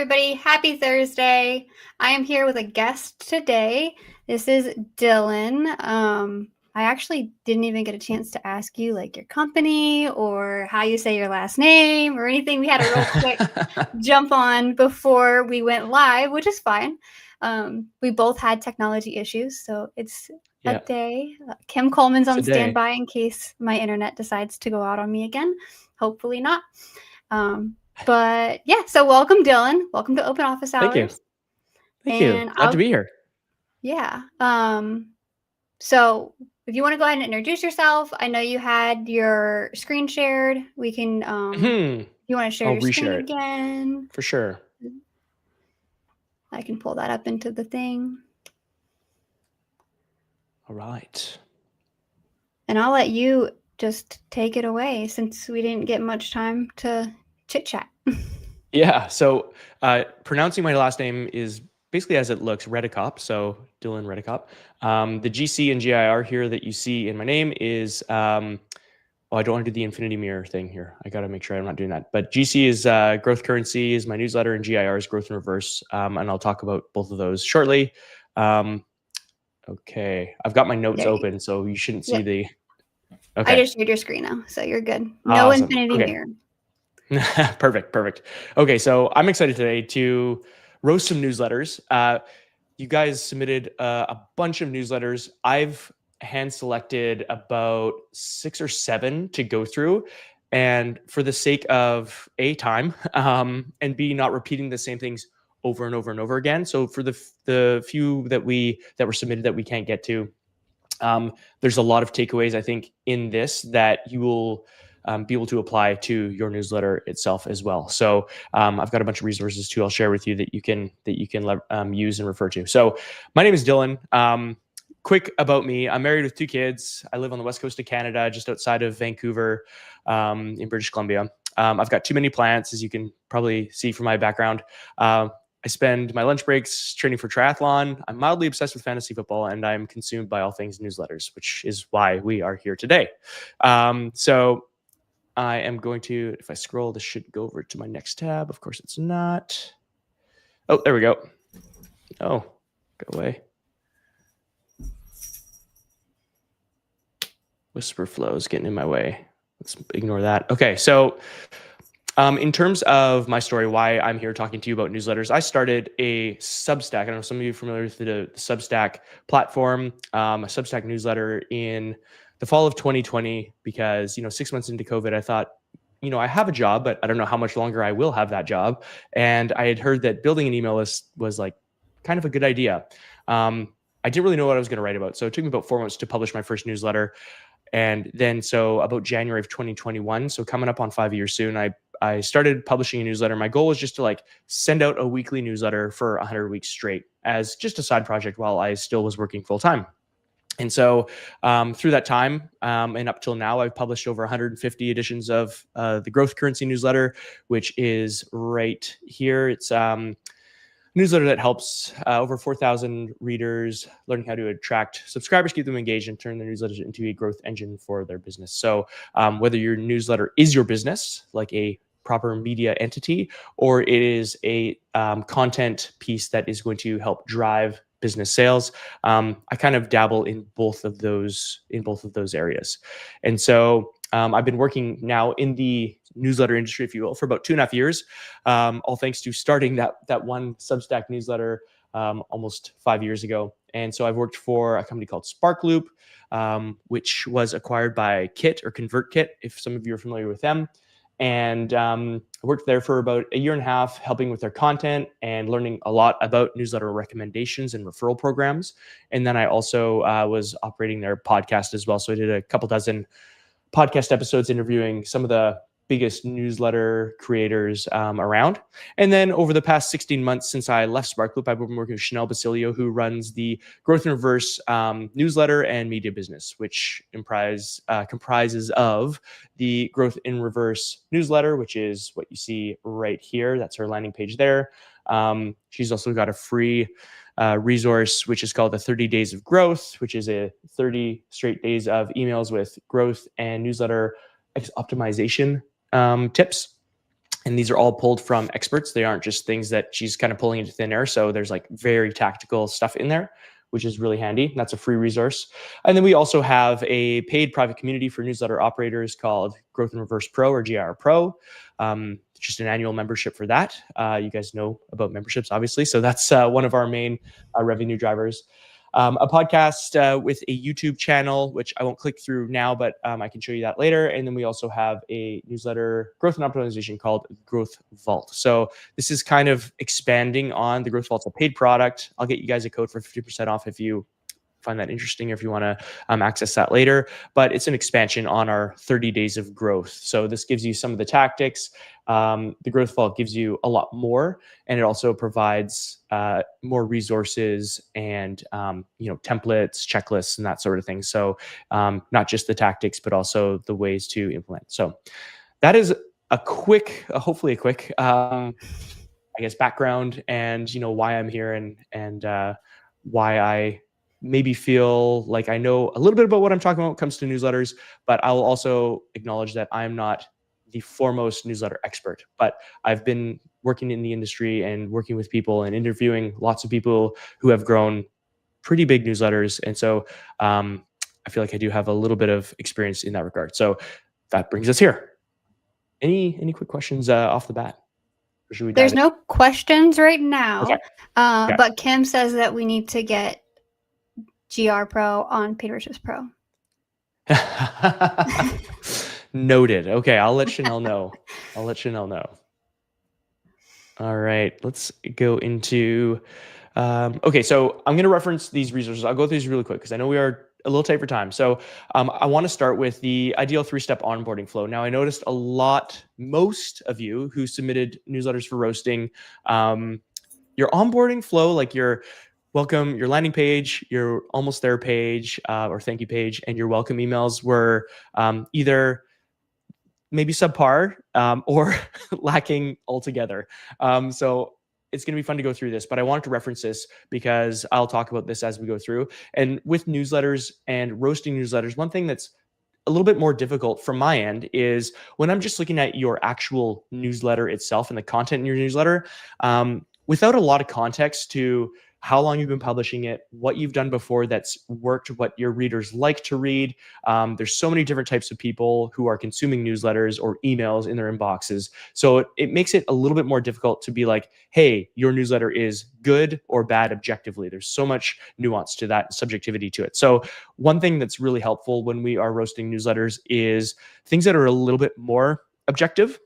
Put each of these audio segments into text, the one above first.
everybody. Happy Thursday. I am here with a guest today. This is Dylan. I actually didn't even get a chance to ask you like your company or how you say your last name or anything. We had a real quick jump on before we went live, which is fine. We both had technology issues, so it's a day. Kim Coleman's on standby in case my internet decides to go out on me again. Hopefully not. But yeah, so welcome, Dylan. Welcome to Open Office Hours. Thank you. Glad to be here. Yeah. So if you want to go ahead and introduce yourself, I know you had your screen shared. We can, you want to share your screen again? For sure. I can pull that up into the thing. All right. And I'll let you just take it away since we didn't get much time to chit chat. Yeah. So pronouncing my last name is basically as it looks, Redekop. So Dylan Redekop. The GC and GIR here that you see in my name is, I don't want to do the infinity mirror thing here. I got to make sure I'm not doing that. But GC is growth currency is my newsletter, and GIR is growth in reverse. And I'll talk about both of those shortly. Okay. I've got my notes open, so you shouldn't see the... Okay. I just shared your screen now, so you're good. No awesome. Infinity mirror. Perfect. Okay, so I'm excited today to roast some newsletters. You guys submitted a bunch of newsletters. I've hand selected about 6 or 7 to go through, and for the sake of A, time, and B, not repeating the same things over and over and over again. So for the few that were submitted that we can't get to, there's a lot of takeaways, I think, in this that you will be able to apply to your newsletter itself as well. So I've got a bunch of resources too I'll share with you that you can use and refer to. So my name is Dylan. Quick about me. I'm married with 2 kids. I live on the west coast of Canada, just outside of Vancouver in British Columbia. I've got too many plants, as you can probably see from my background. I spend my lunch breaks training for triathlon. I'm mildly obsessed with fantasy football, and I'm consumed by all things newsletters, which is why we are here today. So I am going to, if I scroll, this should go over to my next tab. Of course, it's not. Oh, there we go. Oh, go away. Whisper Flow is getting in my way. Let's ignore that. Okay, so in terms of my story, why I'm here talking to you about newsletters, I started a Substack. I don't know if some of you are familiar with the Substack platform, a Substack newsletter in the fall of 2020, because, 6 months into COVID, I thought, I have a job, but I don't know how much longer I will have that job. And I had heard that building an email list was like kind of a good idea. I didn't really know what I was going to write about. So it took me about 4 months to publish my first newsletter. And then so about January of 2021, so coming up on 5 years soon, I started publishing a newsletter. My goal was just to send out a weekly newsletter for 100 weeks straight as just a side project while I still was working full time. And so through that time and up till now, I've published over 150 editions of the Growth Currency newsletter, which is right here. It's newsletter that helps over 4,000 readers learning how to attract subscribers, keep them engaged, and turn their newsletters into a growth engine for their business. So whether your newsletter is your business, like a proper media entity, or it is a content piece that is going to help drive business sales, I kind of dabble in both of those areas. And so I've been working now in the newsletter industry, if you will, for about 2.5 years, all thanks to starting that one Substack newsletter almost 5 years ago. And so I've worked for a company called Sparkloop, which was acquired by Kit or ConvertKit, if some of you are familiar with them. And I worked there for about 1.5 years, helping with their content and learning a lot about newsletter recommendations and referral programs. And then I also was operating their podcast as well. So I did a couple dozen podcast episodes interviewing some of the biggest newsletter creators around. And then over the past 16 months since I left Sparkloop, I've been working with Chanel Basilio, who runs the Growth in Reverse newsletter and media business, which comprises of the Growth in Reverse newsletter, which is what you see right here. That's her landing page there. She's also got a free resource, which is called the 30 Days of Growth, which is a 30 straight days of emails with growth and newsletter optimization tips. And these are all pulled from experts. They aren't just things that she's kind of pulling into thin air. So there's like very tactical stuff in there, which is really handy. That's a free resource. And then we also have a paid private community for newsletter operators called Growth in Reverse Pro, or GR Pro. Just an annual membership for that. You guys know about memberships, obviously. So that's one of our main revenue drivers. A podcast with a YouTube channel, which I won't click through now, but I can show you that later. And then we also have a newsletter growth and optimization called Growth Vault. So this is kind of expanding on the Growth Vault's a paid product. I'll get you guys a code for 50% off if you find that interesting, or if you want to access that later. But it's an expansion on our 30 days of growth. So this gives you some of the tactics. The Growth Vault gives you a lot more, and it also provides more resources and templates, checklists, and that sort of thing. So not just the tactics, but also the ways to implement. So that is a quick, hopefully a quick, I guess, background, and why I'm here, and why I maybe feel like I know a little bit about what I'm talking about when it comes to newsletters. But I'll also acknowledge that I'm not the foremost newsletter expert, but I've been working in the industry and working with people and interviewing lots of people who have grown pretty big newsletters. And so I feel like I do have a little bit of experience in that regard. So that brings us here. Any quick questions off the bat? Or should we There's no questions right now. Okay. But Kim says that we need to get GR Pro on Paid Resource Pro. Noted. Okay, I'll let Chanel know. All right, let's go into. Okay, so I'm going to reference these resources. I'll go through these really quick because I know we are a little tight for time. So I want to start with the ideal 3-step onboarding flow. Now, I noticed most of you who submitted newsletters for roasting, your onboarding flow, like your welcome, your landing page, your almost there page, or thank you page, and your welcome emails were either maybe subpar or lacking altogether. So it's going to be fun to go through this, but I wanted to reference this because I'll talk about this as we go through. And with newsletters and roasting newsletters, one thing that's a little bit more difficult from my end is when I'm just looking at your actual newsletter itself and the content in your newsletter, without a lot of context to how long you've been publishing it, what you've done before that's worked, what your readers like to read. There's so many different types of people who are consuming newsletters or emails in their inboxes. So it makes it a little bit more difficult to be like, hey, your newsletter is good or bad objectively. There's so much nuance to that, subjectivity to it. So one thing that's really helpful when we are roasting newsletters is things that are a little bit more objective,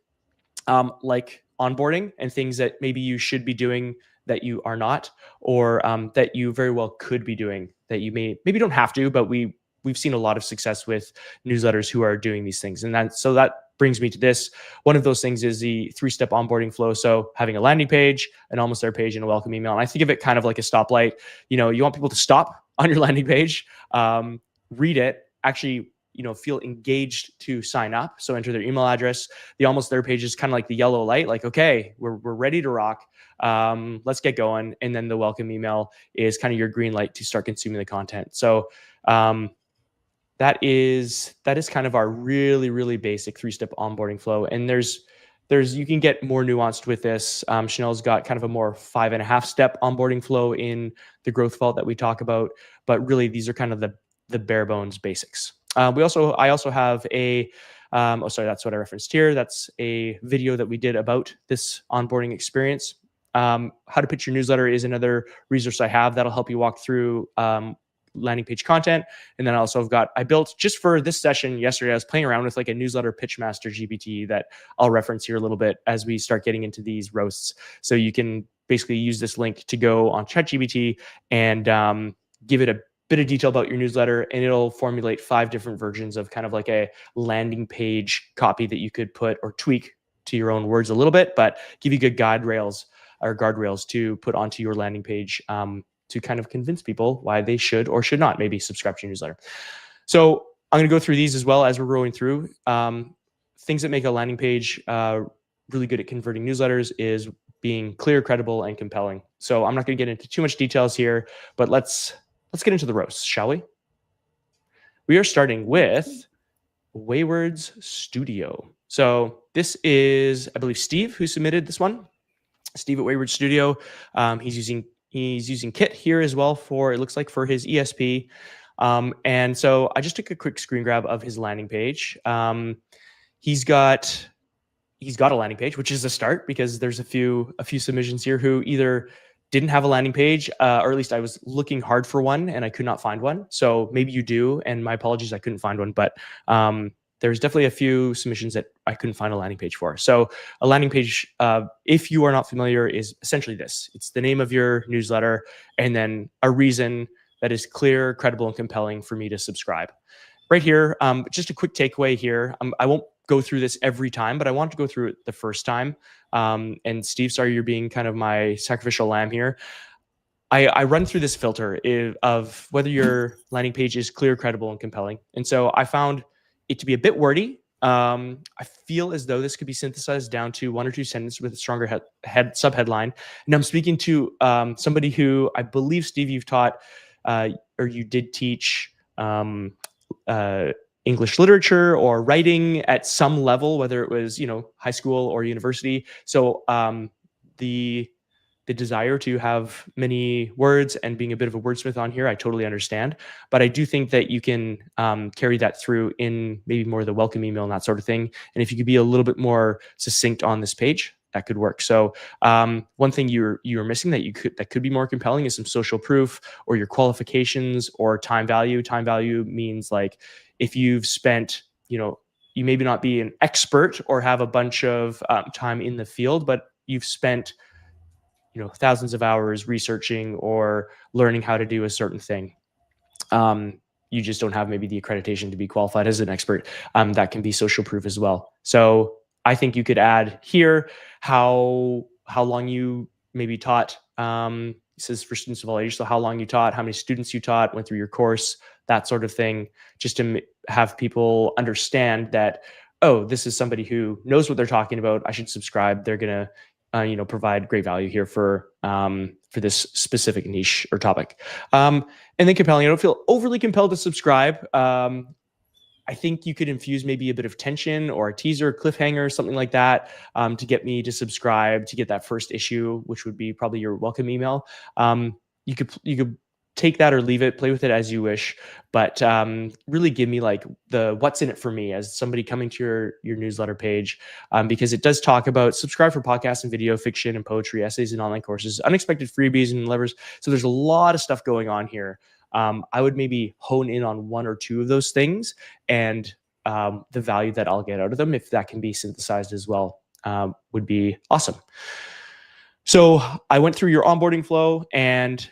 like onboarding, and things that maybe you should be doing that you are not, or that you very well could be doing that you maybe don't have to, but we've seen a lot of success with newsletters who are doing these things. And that brings me to this. One of those things is the 3-step onboarding flow. So having a landing page, an almost there page, and a welcome email. And I think of it kind of like a stoplight. You want people to stop on your landing page, read it, actually feel engaged to sign up. So enter their email address. The almost there page is kind of like the yellow light, like, okay, we're ready to rock. Let's get going. And then the welcome email is kind of your green light to start consuming the content. So that is kind of our really, really basic 3-step onboarding flow. And there's you can get more nuanced with this. Chanel's got kind of a more 5.5-step onboarding flow in the Growth Vault that we talk about, but really these are kind of the bare bones basics. I also have that's what I referenced here. That's a video that we did about this onboarding experience. How to pitch your newsletter is another resource I have that'll help you walk through landing page content. And then I built just for this session yesterday, I was playing around with like a newsletter pitch master GPT that I'll reference here a little bit as we start getting into these roasts. So you can basically use this link to go on ChatGPT and give it a bit of detail about your newsletter, and it'll formulate 5 different versions of kind of like a landing page copy that you could put or tweak to your own words a little bit, but give you good guardrails to put onto your landing page to kind of convince people why they should or should not maybe subscribe to your newsletter. So I'm going to go through these as well as we're going through. Things that make a landing page really good at converting newsletters is being clear, credible, and compelling. So I'm not going to get into too much details here, but let's get into the roasts, shall we? We are starting with Waywords Studio. So this is, I believe, Steve who submitted this one. Steve at Waywords Studio. He's using Kit here as well for, it looks like, for his ESP. And so I just took a quick screen grab of his landing page. He's got a landing page, which is a start, because there's a few submissions here who either didn't have a landing page, or at least I was looking hard for one and I could not find one. So maybe you do, and my apologies, I couldn't find one. But there's definitely a few submissions that I couldn't find a landing page for. So a landing page, if you are not familiar, is essentially this. It's the name of your newsletter and then a reason that is clear, credible, and compelling for me to subscribe. Right here, just a quick takeaway here. I won't go through this every time, but I want to go through it the first time. And Steve, sorry, you're being kind of my sacrificial lamb here. I run through this filter of whether your landing page is clear, credible, and compelling. And so I found it to be a bit wordy. I feel as though this could be synthesized down to one or two sentences with a stronger subheadline. And I'm speaking to somebody who I believe, Steve, you've taught, or you did teach English literature or writing at some level, whether it was, high school or university. So the desire to have many words and being a bit of a wordsmith on here, I totally understand. But I do think that you can carry that through in maybe more of the welcome email and that sort of thing. And if you could be a little bit more succinct on this page, that could work. So one thing you're missing that could be more compelling is some social proof, or your qualifications, or time value. Time value means, like, if you've spent, you maybe not be an expert or have a bunch of time in the field, but you've spent thousands of hours researching or learning how to do a certain thing. You just don't have maybe the accreditation to be qualified as an expert. That can be social proof as well. So I think you could add here how long you maybe taught. This is for students of all ages. So how long you taught, how many students you taught, went through your course, that sort of thing, just to have people understand that, oh, this is somebody who knows what they're talking about. I should subscribe. They're going to provide great value here for this specific niche or topic. And then compelling. I don't feel overly compelled to subscribe. I think you could infuse maybe a bit of tension or a teaser, cliffhanger, something like that, to get me to subscribe, to get that first issue, which would be probably your welcome email. You could take that or leave it, play with it as you wish, but really give me like the what's in it for me as somebody coming to your newsletter page, because it does talk about subscribe for podcasts and video, fiction and poetry, essays and online courses, unexpected freebies and levers. So there's a lot of stuff going on here. I would maybe hone in on one or two of those things, and the value that I'll get out of them, if that can be synthesized as well, would be awesome. So I went through your onboarding flow, and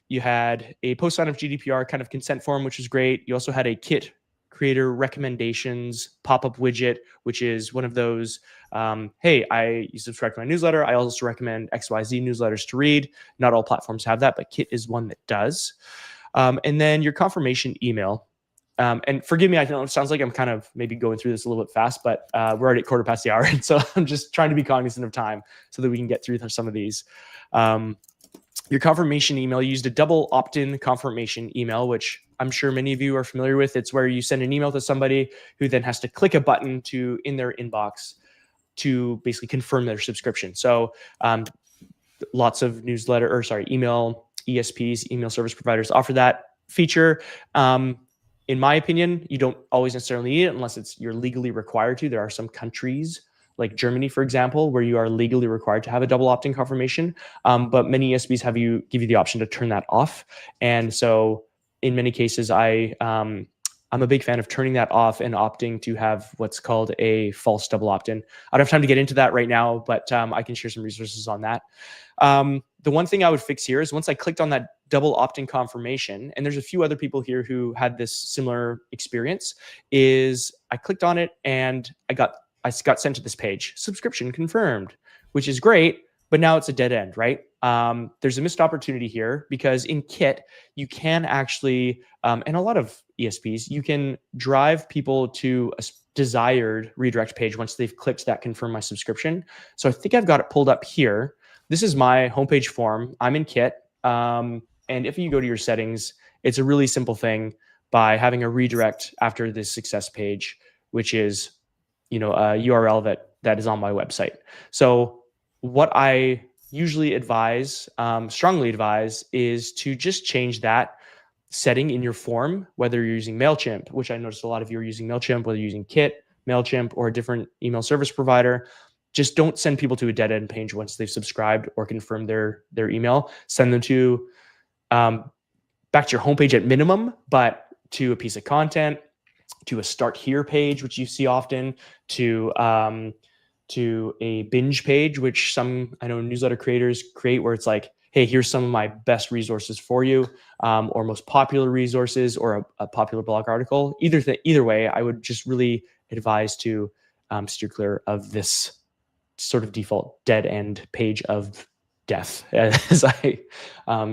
you had a post sign of GDPR kind of consent form, which is great. You also had a Kit creator recommendations pop-up widget, which is one of those, hey, you subscribe to my newsletter. I also recommend XYZ newsletters to read. Not all platforms have that, but Kit is one that does. And then your confirmation email. And forgive me, I know it sounds like I'm kind of maybe going through this a little bit fast, but we're already at 1:15. And so I'm just trying to be cognizant of time so that we can get through some of these. Your confirmation email, you used a double opt-in confirmation email, which I'm sure many of you are familiar with. It's where you send an email to somebody who then has to click a button in their inbox to basically confirm their subscription. So lots of email ESPs, email service providers offer that feature. In my opinion, you don't always necessarily need it unless you're legally required to. There are some countries like Germany, for example, where you are legally required to have a double opt-in confirmation. But many ESPs give you the option to turn that off. And so in many cases, I'm a big fan of turning that off and opting to have what's called a false double opt-in. I don't have time to get into that right now, but I can share some resources on that. The one thing I would fix here is once I clicked on that double opt-in confirmation, and there's a few other people here who had this similar experience, is I clicked on it and I got sent to this page, subscription confirmed, which is great, but now it's a dead end, right? There's a missed opportunity here because in Kit, you can actually, and a lot of ESPs, you can drive people to a desired redirect page once they've clicked that confirm my subscription. So I think I've got it pulled up here. This is my homepage form. I'm in Kit. And if you go to your settings, it's a really simple thing by having a redirect after this success page, which is a URL that is on my website. So what I usually advise, strongly advise, is to just change that setting in your form, whether you're using MailChimp, which I noticed a lot of you are using MailChimp, whether you're using Kit, MailChimp, or a different email service provider. Just don't send people to a dead end page once they've subscribed or confirmed their email. Send them to back to your homepage at minimum, but to a piece of content, to a start here page, which you see often, to a binge page, which some I know newsletter creators create, where it's like, hey, here's some of my best resources for you, or most popular resources, or a popular blog article. Either way, I would just really advise to steer clear of this sort of default dead end page of death, as I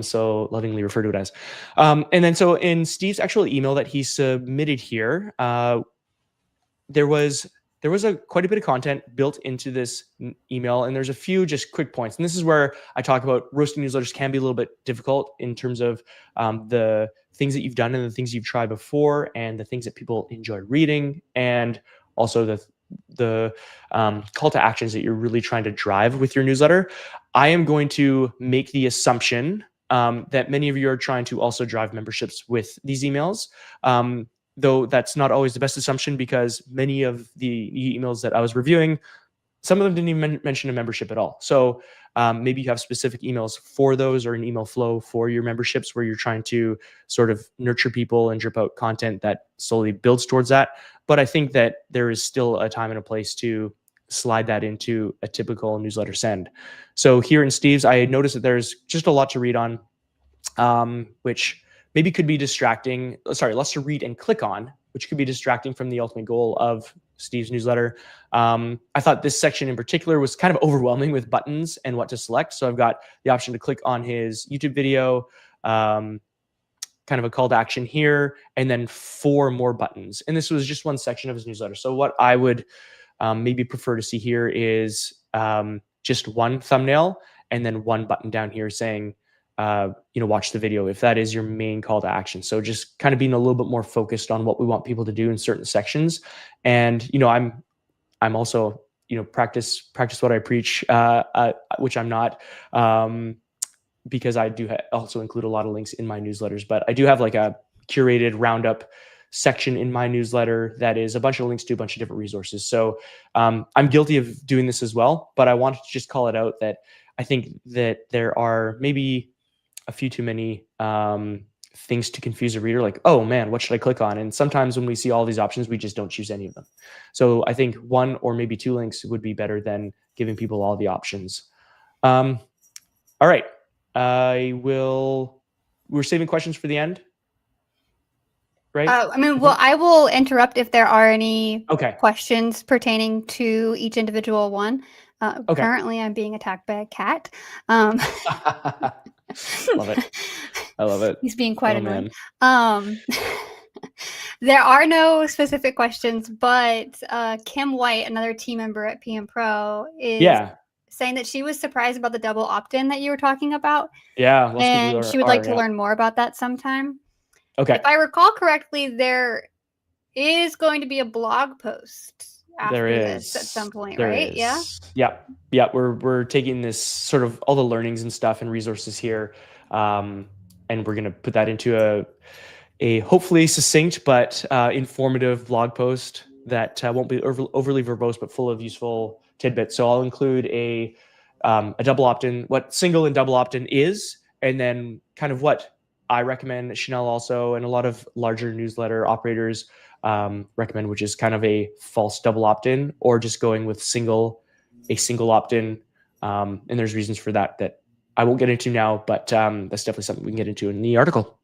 so lovingly refer to it as. And then so in Steve's actual email that he submitted here, there was quite a bit of content built into this email, and there's a few just quick points. And this is where I talk about roasting newsletters can be a little bit difficult in terms of the things that you've done and the things you've tried before, and the things that people enjoy reading, and also the call to actions that you're really trying to drive with your newsletter. I am going to make the assumption that many of you are trying to also drive memberships with these emails. Though that's not always the best assumption, because many of the emails that I was reviewing, some of them didn't even mention a membership at all. So maybe you have specific emails for those, or an email flow for your memberships where you're trying to sort of nurture people and drip out content that slowly builds towards that. But I think that there is still a time and a place to slide that into a typical newsletter send. So here in Steve's, I noticed that there's just a lot to read on, which maybe could be distracting. Sorry, lots to read and click on, which could be distracting from the ultimate goal of Steve's newsletter. I thought this section in particular was kind of overwhelming with buttons and what to select. So I've got the option to click on his YouTube video, kind of a call to action here, and then 4 more buttons. And this was just one section of his newsletter. So what I would maybe prefer to see here is just one thumbnail and then 1 button down here saying, watch the video, if that is your main call to action. So just kind of being a little bit more focused on what we want people to do in certain sections. And, I'm also, practice what I preach, which I'm not, because I do also include a lot of links in my newsletters, but I do have like a curated roundup section in my newsletter that is a bunch of links to a bunch of different resources. So I'm guilty of doing this as well, but I wanted to just call it out that I think that there are maybe a few too many things to confuse a reader, like, oh man, what should I click on? And sometimes when we see all these options, we just don't choose any of them. So I think 1 or maybe 2 links would be better than giving people all the options. All right. We're saving questions for the end, right? I will interrupt if there are any Okay. questions pertaining to each individual one. Okay. Currently, I'm being attacked by a cat. Love it. I love it. He's being quite annoying. There are no specific questions, but Kim White, another team member at PM Pro, is saying that she was surprised about the double opt-in that you were talking about. Yeah. And she would like to learn more about that sometime. Okay. If I recall correctly, there is going to be a blog post after this at some point, right? Yeah. Yeah. We're taking this sort of all the learnings and stuff and resources here, and we're going to put that into a hopefully succinct but informative blog post that won't be overly verbose but full of useful tidbits. So I'll include a double opt-in, what single and double opt-in is, and then kind of what I recommend, Chanel also, and a lot of larger newsletter operators recommend, which is kind of a false double opt-in, or just going with a single opt-in. And there's reasons for that I won't get into now, but that's definitely something we can get into in the article.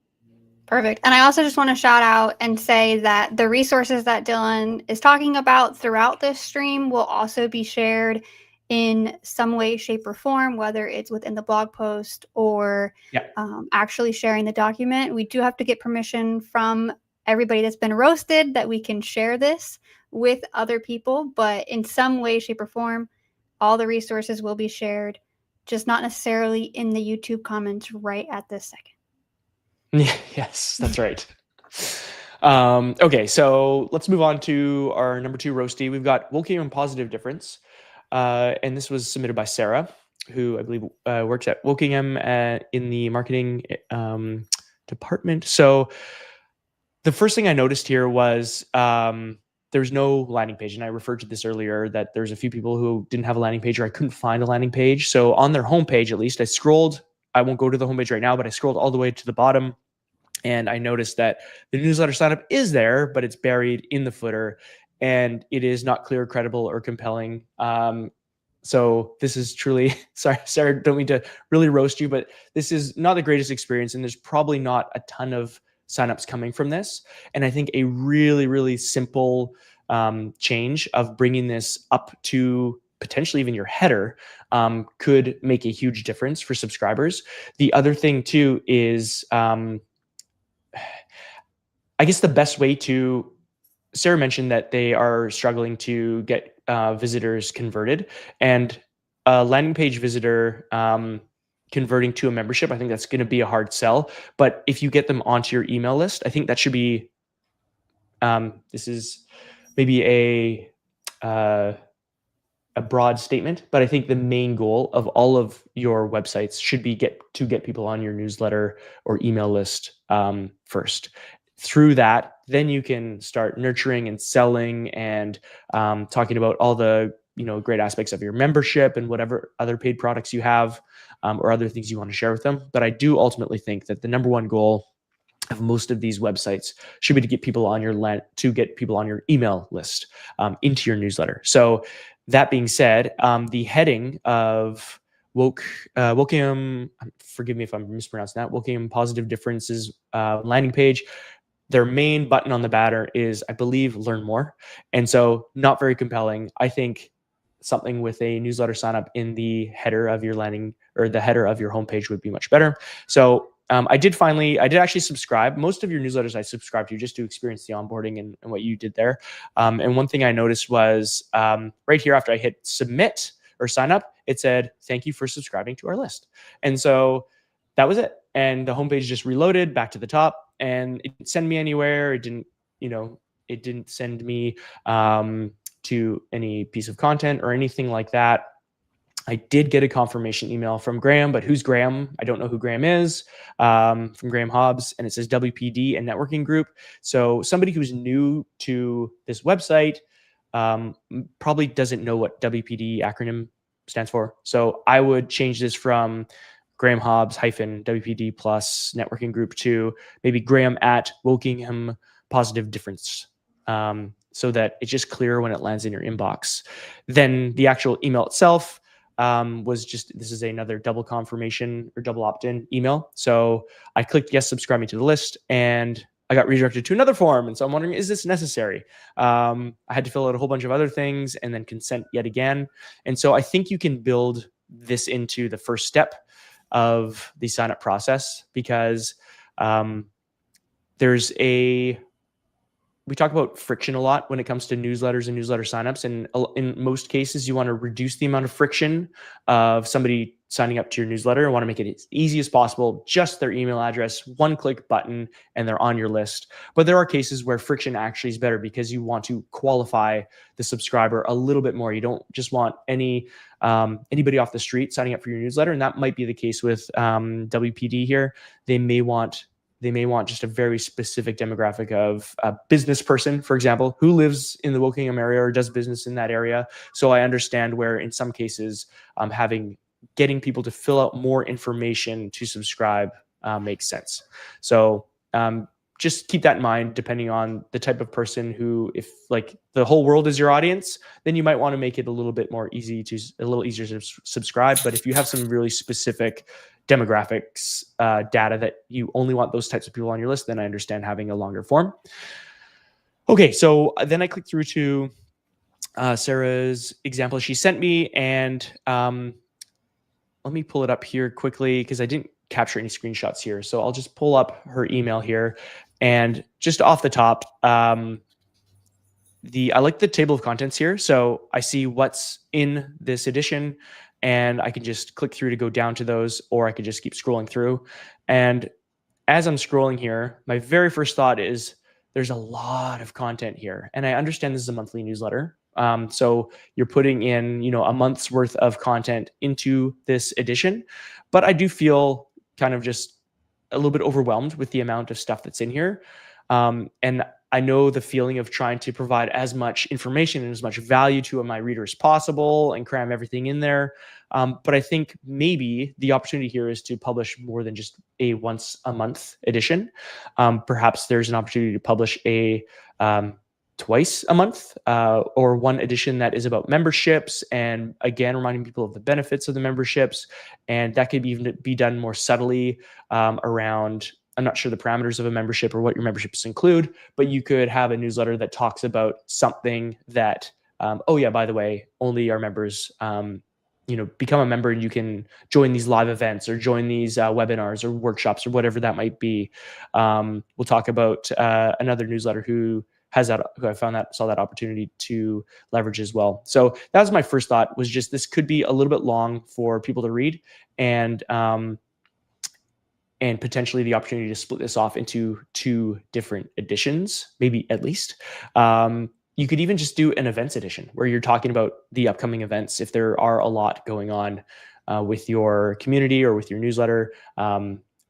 Perfect. And I also just want to shout out and say that the resources that Dylan is talking about throughout this stream will also be shared in some way, shape, or form, whether it's within the blog post or actually sharing the document. We do have to get permission from everybody that's been roasted that we can share this with other people, but in some way, shape, or form, all the resources will be shared, just not necessarily in the YouTube comments right at this second. Yes, that's right. Okay, so let's move on to our number 2 roasty. We've got Wokingham Positive Difference. And this was submitted by Sarah, who I believe works at Wokingham in the marketing department. So the first thing I noticed here was there's no landing page. And I referred to this earlier, that there's a few people who didn't have a landing page, or I couldn't find a landing page. So on their homepage, at least, I won't go to the homepage right now, but I scrolled all the way to the bottom, and I noticed that the newsletter signup is there, but it's buried in the footer, and it is not clear, credible, or compelling. So this is truly, sorry, Sarah, don't mean to really roast you, but this is not the greatest experience, and there's probably not a ton of signups coming from this. And I think a really, really simple change of bringing this up to potentially even your header could make a huge difference for subscribers. The other thing too is, I guess the best way to, Sarah mentioned that they are struggling to get visitors converted, and a landing page visitor converting to a membership, I think that's going to be a hard sell. But if you get them onto your email list, I think that should be, this is maybe a broad statement, but I think the main goal of all of your websites should be to get people on your newsletter or email list first. Through that, then you can start nurturing and selling and talking about all the great aspects of your membership and whatever other paid products you have or other things you want to share with them. But I do ultimately think that the number one goal of most of these websites should be to get people on your email list into your newsletter. So that being said, the heading of Wokingham, forgive me if I'm mispronouncing that, Wokingham Positive Differences landing page, their main button on the banner is, I believe, learn more. And so not very compelling. I think something with a newsletter sign up in the header of your landing, or the header of your homepage, would be much better. So I did actually subscribe. Most of your newsletters I subscribed to just to experience the onboarding and what you did there. And one thing I noticed was right here after I hit submit or sign up, it said, "Thank you for subscribing to our list." And so that was it. And the homepage just reloaded back to the top, and it didn't send me anywhere. It didn't send me to any piece of content or anything like that. I did get a confirmation email from Graham, but who's Graham? I don't know who Graham is, from Graham Hobbs, and it says WPD and networking group. So somebody who's new to this website probably doesn't know what WPD acronym stands for. So I would change this from Graham Hobbs -WPD plus networking group to maybe Graham at Wokingham Positive Difference, so that it's just clear when it lands in your inbox. Then the actual email itself was just, this is another double confirmation or double opt-in email. So I clicked yes, subscribe me to the list, and I got redirected to another form. And so I'm wondering, is this necessary? I had to fill out a whole bunch of other things and then consent yet again. And so I think you can build this into the first step of the sign-up process, because we talk about friction a lot when it comes to newsletters and newsletter signups. And in most cases, you want to reduce the amount of friction of somebody signing up to your newsletter. You want to make it as easy as possible, just their email address, one-click button, and they're on your list. But there are cases where friction actually is better, because you want to qualify the subscriber a little bit more. You don't just want anybody off the street signing up for your newsletter. And that might be the case with WPD here. They may want just a very specific demographic of a business person, for example, who lives in the Wokingham area or does business in that area. So I understand where in some cases getting people to fill out more information to subscribe makes sense. So just keep that in mind, depending on the type of person who, if like the whole world is your audience, then you might want to make it a little easier to subscribe. But if you have some really specific demographics data that you only want those types of people on your list, then I understand having a longer form. Okay, so then I clicked through to Sarah's example she sent me, and let me pull it up here quickly because I didn't capture any screenshots here. So I'll just pull up her email here, and just off the top, I like the table of contents here. So I see what's in this edition, and I can just click through to go down to those, or I could just keep scrolling through. And as I'm scrolling here, my very first thought is, there's a lot of content here. And I understand this is a monthly newsletter. So you're putting in, a month's worth of content into this edition, but I do feel kind of just a little bit overwhelmed with the amount of stuff that's in here. And I know the feeling of trying to provide as much information and as much value to my readers possible and cram everything in there. But I think maybe the opportunity here is to publish more than just a once a month edition. Perhaps there's an opportunity to publish a twice a month or one edition that is about memberships, and again reminding people of the benefits of the memberships. And that could even be done more subtly around, I'm not sure the parameters of a membership or what your memberships include, but you could have a newsletter that talks about something that, oh yeah, by the way, only our members become a member, and you can join these live events or join these webinars or workshops or whatever that might be. We'll talk about another newsletter who I saw that opportunity to leverage as well. So that was my first thought, was just this could be a little bit long for people to read, and potentially the opportunity to split this off into 2 different editions, maybe at least. You could even just do an events edition where you're talking about the upcoming events, if there are a lot going on with your community or with your newsletter,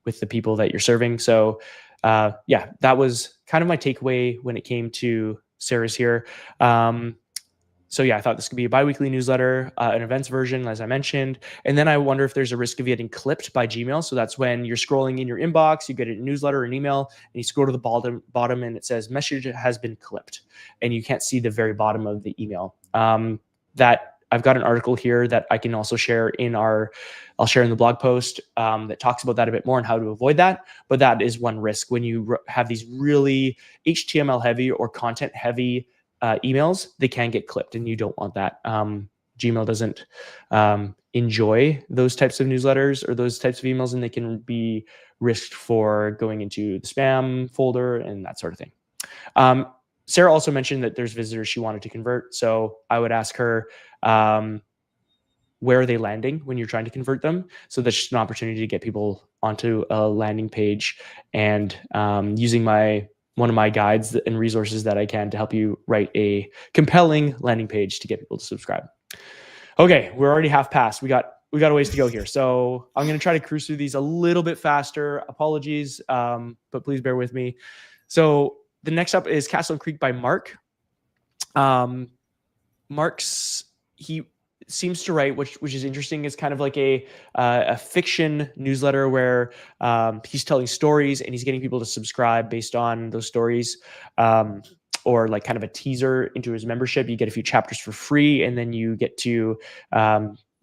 with the people that you're serving. So that was kind of my takeaway when it came to Sarah's here. I thought this could be a biweekly newsletter, an events version, as I mentioned. And then I wonder if there's a risk of getting clipped by Gmail. So that's when you're scrolling in your inbox, you get a newsletter or an email, and you scroll to the bottom and it says message has been clipped. And you can't see the very bottom of the email. That I've got an article here that I can also share I'll share in the blog post that talks about that a bit more and how to avoid that. But that is one risk when you have these really HTML heavy or content heavy emails. They can get clipped, and you don't want that. Gmail doesn't enjoy those types of newsletters or those types of emails, and they can be risked for going into the spam folder and that sort of thing. Sarah also mentioned that there's visitors she wanted to convert. So I would ask her, where are they landing when you're trying to convert them? So that's just an opportunity to get people onto a landing page, and using one of my guides and resources that I can to help you write a compelling landing page to get people to subscribe. Okay, we're already half past. We got a ways to go here. So I'm going to try to cruise through these a little bit faster. Apologies, but please bear with me. So the next up is Castle Creek by Mark. He seems to write, which is interesting. It's kind of like a fiction newsletter where he's telling stories and he's getting people to subscribe based on those stories, or like kind of a teaser into his membership. You get a few chapters for free, and then you get to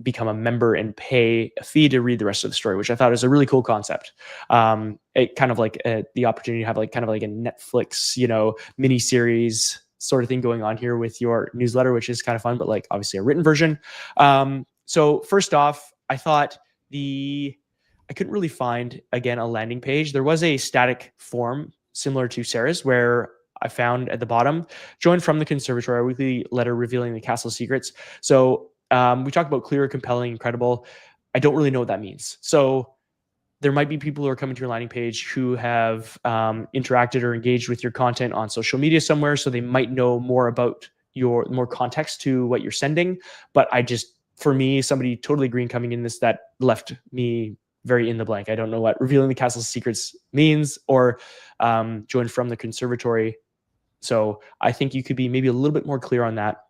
become a member and pay a fee to read the rest of the story, which I thought is a really cool concept. It kind of like the opportunity to have like kind of like a Netflix, mini series sort of thing going on here with your newsletter, which is kind of fun, but like obviously a written version. So first off, I thought I couldn't really find, again, a landing page. There was a static form similar to Sarah's where I found at the bottom, join from the conservatory, our weekly letter revealing the castle secrets. So we talked about clear, compelling, credible. I don't really know what that means. So there might be people who are coming to your landing page who have interacted or engaged with your content on social media somewhere. So they might know more about more context to what you're sending. But for me, somebody totally green coming in this, that left me very in the blank. I don't know what revealing the castle's secrets means, or join from the conservatory. So I think you could be maybe a little bit more clear on that.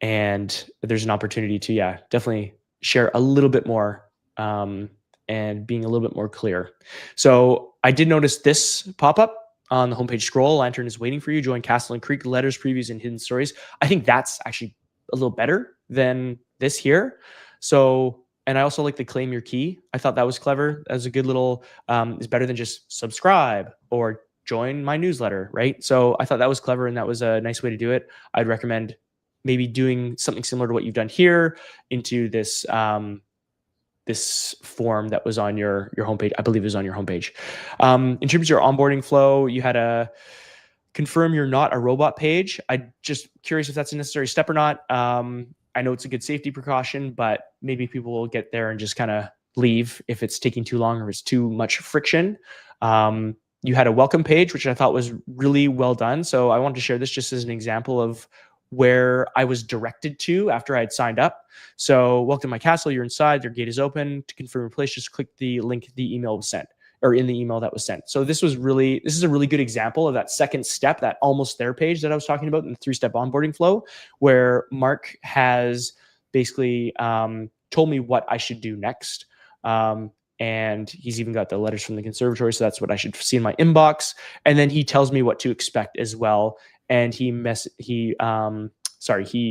And there's an opportunity to, definitely share a little bit more and being a little bit more clear. So I did notice this pop up on the homepage scroll. Lantern is waiting for you. Join Castle and Creek, letters, previews, and hidden stories. I think that's actually a little better than this here. So, and I also like the claim your key. I thought that was clever. That was a good little, is better than just subscribe or join my newsletter, right? So I thought that was clever, and that was a nice way to do it. I'd recommend maybe doing something similar to what you've done here into this, this form that was on your homepage. I believe it was on your homepage. In terms of your onboarding flow, you had a confirm you're not a robot page. I'm just curious if that's a necessary step or not. I know it's a good safety precaution, but maybe people will get there and just kind of leave if it's taking too long or it's too much friction. you had a welcome page, which I thought was really well done. So I wanted to share this just as an example of where I was directed to after I had signed up. So welcome to my castle, you're inside, your gate is open. To confirm your place, just click the link the email was sent, or in the email that was sent. So this is a really good example of that second step, that almost there page that I was talking about in the 3-step onboarding flow, where Mark has basically told me what I should do next. And he's even got the letters from the conservatory, so that's what I should see in my inbox. And then he tells me what to expect as well. And he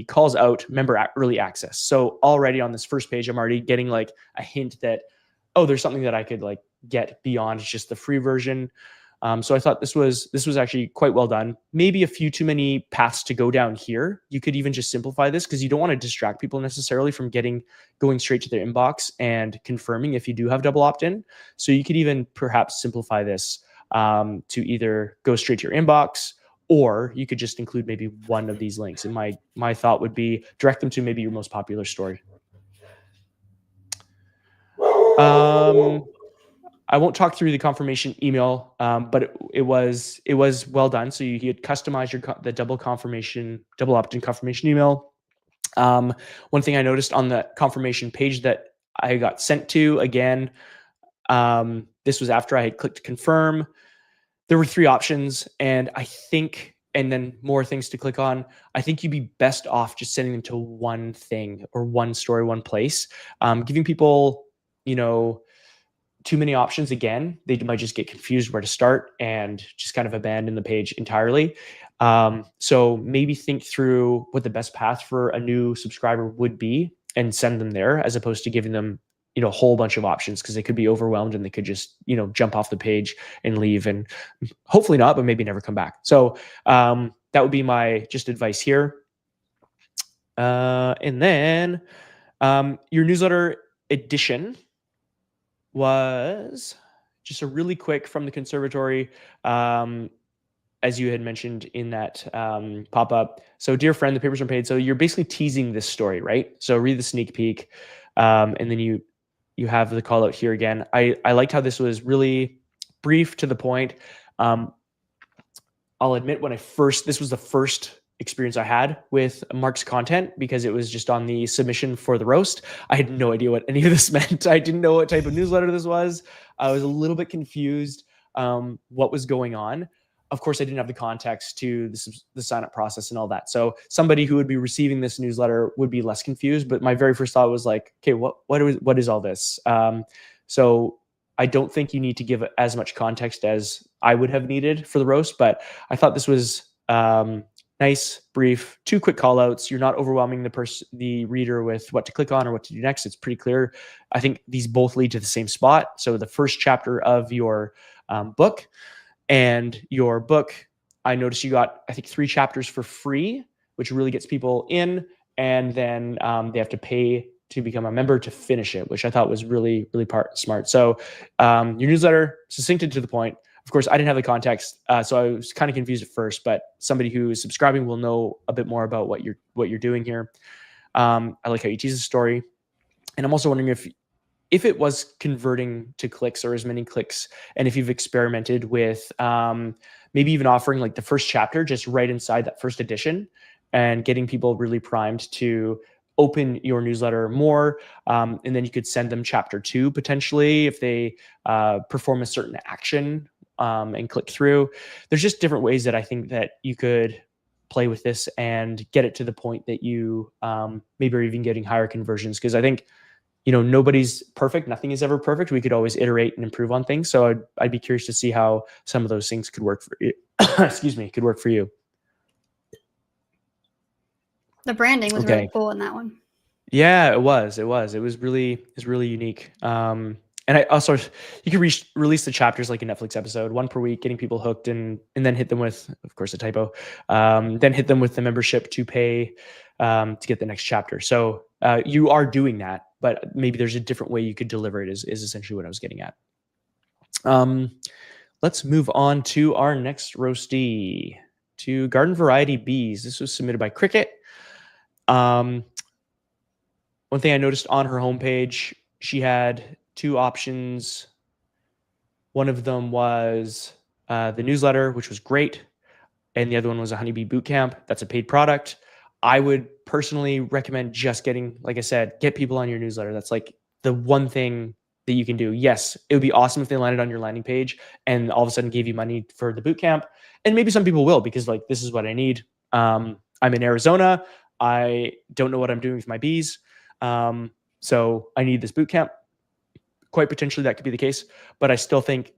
calls out member early access. So already on this first page, I'm already getting like a hint that, oh, there's something that I could like get beyond just the free version. So I thought this was actually quite well done. Maybe a few too many paths to go down here. You could even just simplify this, because you don't want to distract people necessarily from going straight to their inbox and confirming if you do have double opt-in. So you could even perhaps simplify this to either go straight to your inbox, or you could just include maybe one of these links. And my thought would be direct them to maybe your most popular story. I won't talk through the confirmation email, but it was well done. So you had customized the double opt-in confirmation email. One thing I noticed on the confirmation page that I got sent to, again, this was after I had clicked confirm. There were 3 options, and then more things to click on. I think you'd be best off just sending them to one thing, or one story, one place. Giving people, too many options, again, they might just get confused where to start and just kind of abandon the page entirely. So maybe think through what the best path for a new subscriber would be and send them there, as opposed to giving them, a whole bunch of options, because they could be overwhelmed and they could just, jump off the page and leave, and hopefully not, but maybe never come back. So that would be my just advice here. And then your newsletter edition was just a really quick from the conservatory, as you had mentioned in that pop-up. So, dear friend, the papers are paid. So you're basically teasing this story, right? So read the sneak peek, and then you have the call out here again. I liked how this was really brief, to the point. I'll admit, this was the first experience I had with Mark's content, because it was just on the submission for the roast. I had no idea what any of this meant. I didn't know what type of newsletter this was. I was a little bit confused what was going on. Of course, I didn't have the context to the sign-up process and all that. So somebody who would be receiving this newsletter would be less confused. But my very first thought was like, okay, what is all this? So I don't think you need to give as much context as I would have needed for the roast, but I thought this was nice, brief, 2 quick call outs. You're not overwhelming the reader with what to click on or what to do next. It's pretty clear. I think these both lead to the same spot. So the first chapter of your book, and your book, I noticed you got, I think, 3 chapters for free, which really gets people in, and then they have to pay to become a member to finish it, which I thought was really, really smart. So your newsletter, succinct and to the point. Of course, I didn't have the context, so I was kind of confused at first, but somebody who is subscribing will know a bit more about what you're doing here. I like how you tease the story. And I'm also wondering if it was converting to clicks, or as many clicks, and if you've experimented with maybe even offering like the first chapter just right inside that first edition, and getting people really primed to open your newsletter more. And then you could send them chapter 2 potentially if they perform a certain action and click through. There's just different ways that I think that you could play with this and get it to the point that you maybe are even getting higher conversions. Because I think, nobody's perfect. Nothing is ever perfect. We could always iterate and improve on things. So I'd be curious to see how some of those things could work for you. Excuse me, could work for you. The branding was really cool in that one. Yeah, it was really unique. And I also, you could release the chapters like a Netflix episode, 1 per week, getting people hooked, and then hit them with, of course, a typo, then hit them with the membership to pay to get the next chapter. So you are doing that, but maybe there's a different way you could deliver it, is essentially what I was getting at. Let's move on to our next roastie, to Garden Variety Bees. This was submitted by Cricket. One thing I noticed on her homepage, she had 2 options. One of them was the newsletter, which was great, and the other one was a Honeybee Bootcamp. That's a paid product. I would personally recommend just getting, like I said, get people on your newsletter. That's like the one thing that you can do. Yes, it would be awesome if they landed on your landing page and all of a sudden gave you money for the bootcamp. And maybe some people will, because like, this is what I need. I'm in Arizona. I don't know what I'm doing with my bees. So I need this bootcamp. Quite potentially that could be the case, but I still think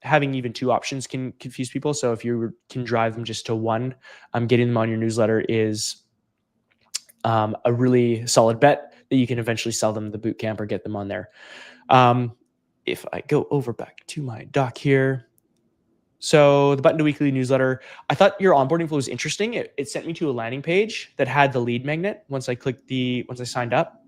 having even two options can confuse people. So if you can drive them just to one, getting them on your newsletter is a really solid bet that you can eventually sell them the bootcamp or get them on there. If I go over back to my doc here, so the Button to Weekly newsletter, I thought your onboarding flow was interesting. It sent me to a landing page that had the lead magnet once I signed up.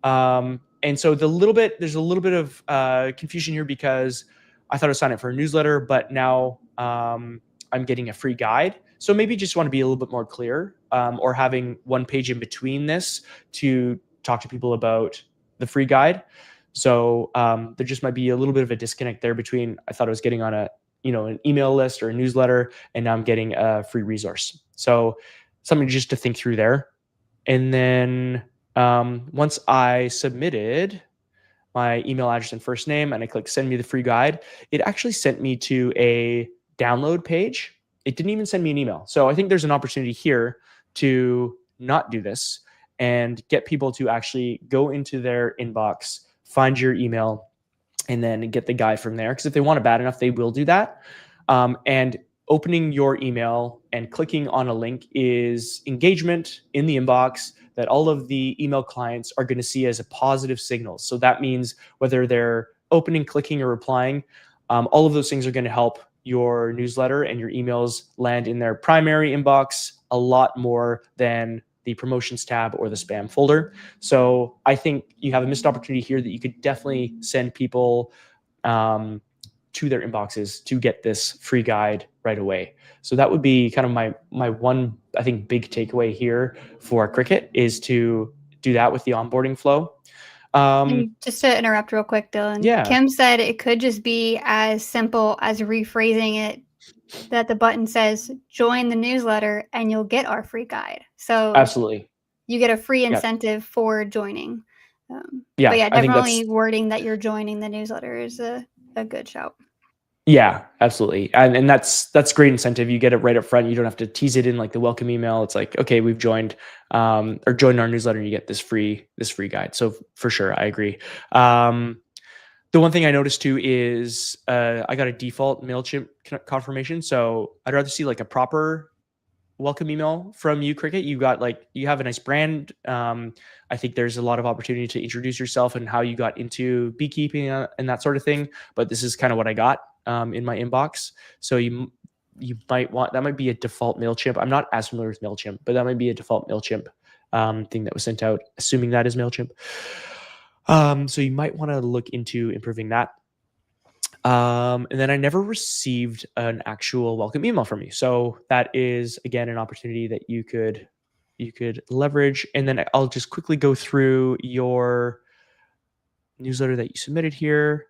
And so there's a little bit of confusion here, because I thought I was signing up for a newsletter, but now I'm getting a free guide. So maybe just want to be a little bit more clear, or having one page in between this to talk to people about the free guide. So there just might be a little bit of a disconnect there between, I thought I was getting on an email list or a newsletter, and now I'm getting a free resource. So something just to think through there. And then once I submitted my email address and first name and I clicked send me the free guide, it actually sent me to a download page. It didn't even send me an email. So I think there's an opportunity here to not do this and get people to actually go into their inbox, find your email, and then get the guide from there. Because if they want it bad enough, they will do that. And opening your email and clicking on a link is engagement in the inbox that all of the email clients are going to see as a positive signal. So that means whether they're opening, clicking, or replying, all of those things are going to help your newsletter and your emails land in their primary inbox a lot more than the promotions tab or the spam folder. So I think you have a missed opportunity here that you could definitely send people to their inboxes to get this free guide right away. So that would be kind of my one, I think, big takeaway here for Cricut, is to do that with the onboarding flow. Just to interrupt real quick, Dylan. Yeah. Kim said it could just be as simple as rephrasing it, that the button says join the newsletter and you'll get our free guide. So Absolutely. You get a free incentive for joining. But I think definitely wording that you're joining the newsletter is a good shout. Yeah, absolutely. And that's great incentive. You get it right up front. You don't have to tease it in like the welcome email. It's like, okay, we've joined or joined our newsletter, and you get this free guide. So for sure, I agree. The one thing I noticed too is I got a default MailChimp confirmation. So I'd rather see like a proper welcome email from you, Cricut. You have a nice brand. I think there's a lot of opportunity to introduce yourself and how you got into beekeeping and that sort of thing. But this is kind of what I got in my inbox. So you might want, that might be a default MailChimp. I'm not as familiar with MailChimp, but that might be a default MailChimp thing that was sent out, assuming that is MailChimp. So you might want to look into improving that. And then I never received an actual welcome email from you. So that is, again, an opportunity that you could leverage. And then I'll just quickly go through your newsletter that you submitted here.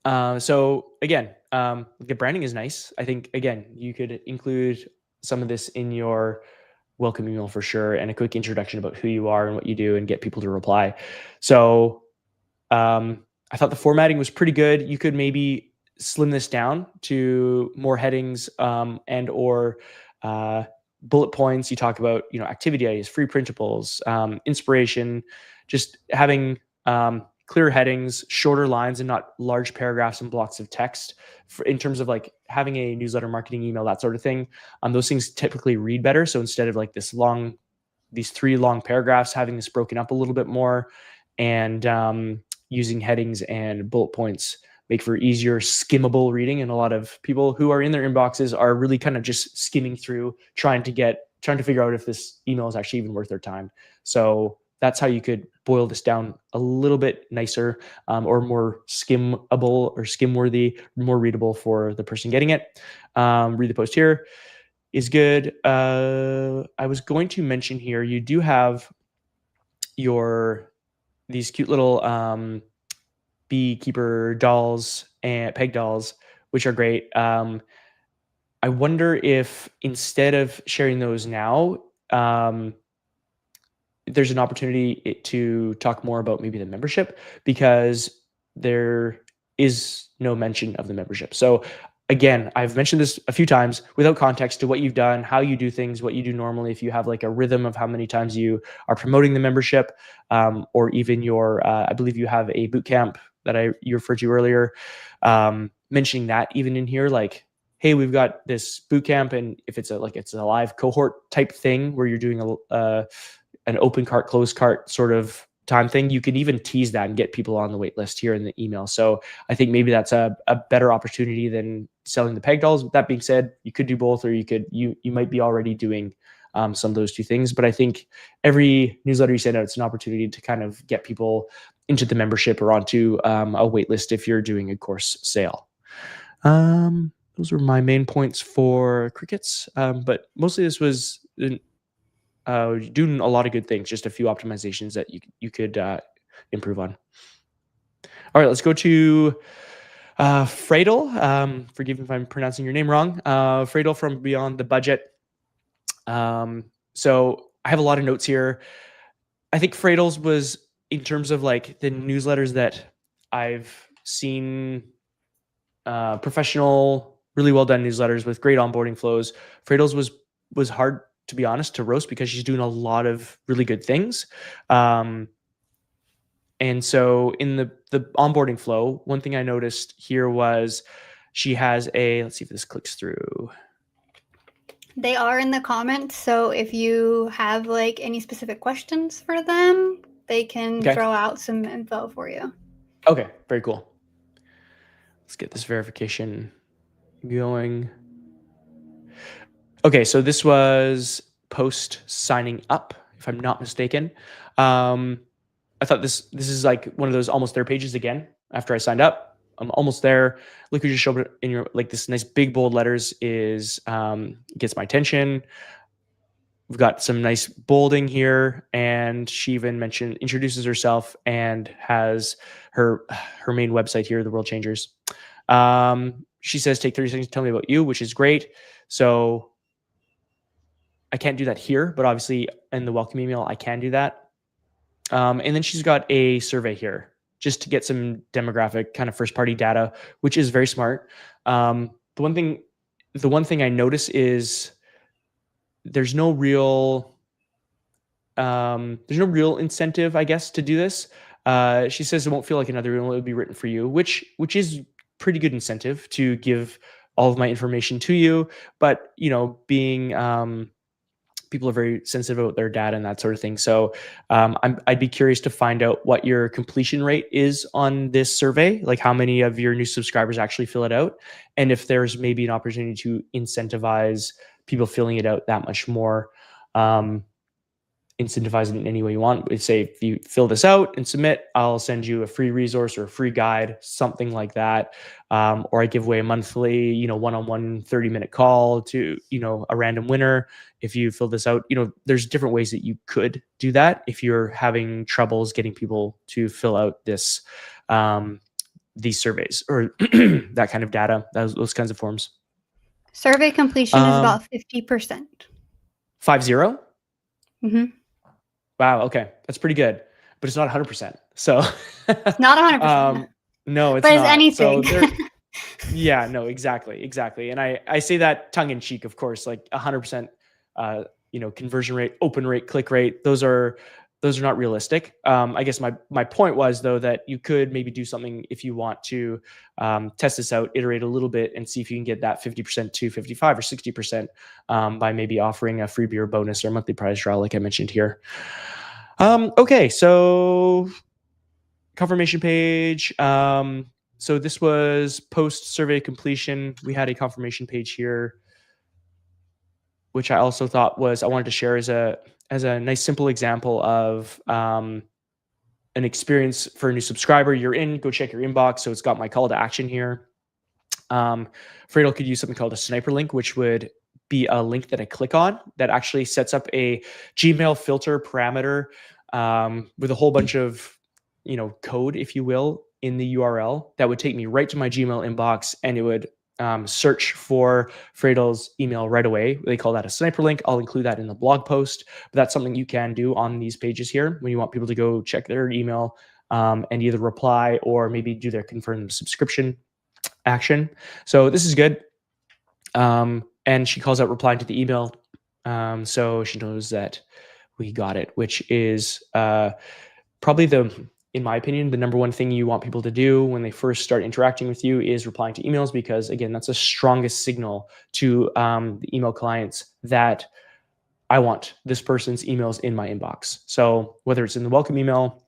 So again, the branding is nice. I think, again, you could include some of this in your welcome email for sure, and a quick introduction about who you are and what you do, and get people to reply. So I thought the formatting was pretty good. You could maybe slim this down to more headings and or bullet points. You talk about, activity ideas, free printables, inspiration, just having clear headings, shorter lines, and not large paragraphs and blocks of text in terms of like having a newsletter marketing email, that sort of thing. Those things typically read better. So instead of like these 3 long paragraphs, having this broken up a little bit more, and using headings and bullet points make for easier skimmable reading. And a lot of people who are in their inboxes are really kind of just skimming through, trying to figure out if this email is actually even worth their time. So that's how you could boil this down a little bit nicer, or more skimmable or skim-worthy, more readable for the person getting it. Read the post here is good. I was going to mention here, you do have these cute little beekeeper dolls and peg dolls, which are great. I wonder if instead of sharing those now, there's an opportunity to talk more about maybe the membership, because there is no mention of the membership. So again, I've mentioned this a few times without context to what you've done, how you do things, what you do normally. If you have like a rhythm of how many times you are promoting the membership, or even your, I believe you have a boot camp that you referred to earlier, mentioning that even in here, like, hey, we've got this boot camp, and if it's it's a live cohort type thing where you're doing an open cart, closed cart sort of time thing, you can even tease that and get people on the wait list here in the email. So I think maybe that's a better opportunity than selling the peg dolls. With that being said, you could do both, or you might be already doing some of those two things. But I think every newsletter you send out, it's an opportunity to kind of get people into the membership or onto a wait list if you're doing a course sale. Those were my main points for crickets. But mostly this was doing a lot of good things, just a few optimizations that you could improve on. All right, let's go to Fradel. Forgive me if I'm pronouncing your name wrong. Fradel from Beyond the Budget. So I have a lot of notes here. I think Fradel's was, in terms of like the newsletters that I've seen, professional, really well done newsletters with great onboarding flows. Fradel's was hard, to be honest, to roast, because she's doing a lot of really good things. And so in the onboarding flow, one thing I noticed here was she has let's see if this clicks through. They are in the comments, so if you have like any specific questions for them, they can throw out some info for you. Okay, very cool. Let's get this verification going. Okay, so this was post signing up, if I'm not mistaken. I thought this is like one of those almost there pages again. After I signed up, I'm almost there. Look, you just showed it in your, like, this nice big bold letters is gets my attention. We've got some nice bolding here, and she even introduces herself and has her main website here, the World Changers. She says, take 30 seconds to tell me about you, which is great. So I can't do that here, but obviously in the welcome email, I can do that. And then she's got a survey here just to get some demographic kind of first party data, which is very smart. The one thing I notice is there's no real incentive, I guess, to do this. She says it won't feel like another email, it would be written for you, which is pretty good incentive to give all of my information to you. But, being people are very sensitive about their data and that sort of thing. So I'd be curious to find out what your completion rate is on this survey, like how many of your new subscribers actually fill it out, and if there's maybe an opportunity to incentivize people filling it out that much more. Incentivize it in any way you want. Say, if you fill this out and submit, I'll send you a free resource or a free guide, something like that. Or I give away a monthly, one-on-one 30-minute call to, a random winner. If you fill this out, there's different ways that you could do that if you're having troubles getting people to fill out these surveys or that kind of data, those kinds of forms. Survey completion is about 50%. 50? Mm-hmm. Wow. Okay. That's pretty good, but it's not 100%. So it's not 100%. No, it's but not. It's anything. So yeah, no, exactly. And I say that tongue in cheek, of course, like 100%, conversion rate, open rate, click rate. Those are not realistic. I guess my point was, though, that you could maybe do something if you want to test this out, iterate a little bit, and see if you can get that 50% to 55 or 60% by maybe offering a free beer bonus or a monthly prize draw, like I mentioned here. Okay, so confirmation page. So this was post survey completion. We had a confirmation page here, which I also thought I wanted to share as a nice simple example of an experience for a new subscriber. You're in, go check your inbox. So it's got my call to action here. Fradel could use something called a sniper link, which would be a link that I click on that actually sets up a Gmail filter parameter with a whole bunch of, code, if you will, in the URL that would take me right to my Gmail inbox, and it would search for Fredo's email right away. They call that a sniper link. I'll include that in the blog post, but that's something you can do on these pages here when you want people to go check their email and either reply or maybe do their confirm subscription action. So this is good. And she calls out replying to the email. So she knows that we got it, which is probably in my opinion, the number one thing you want people to do when they first start interacting with you is replying to emails, because again, that's the strongest signal to the email clients that I want this person's emails in my inbox. So whether it's in the welcome email,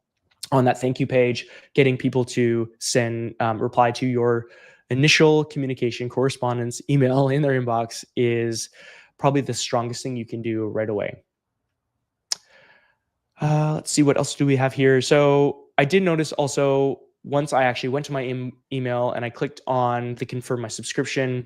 on that thank you page, getting people to send reply to your initial communication correspondence email in their inbox is probably the strongest thing you can do right away. Let's see, what else do we have here? So I did notice also, once I actually went to my email and I clicked on the confirm my subscription,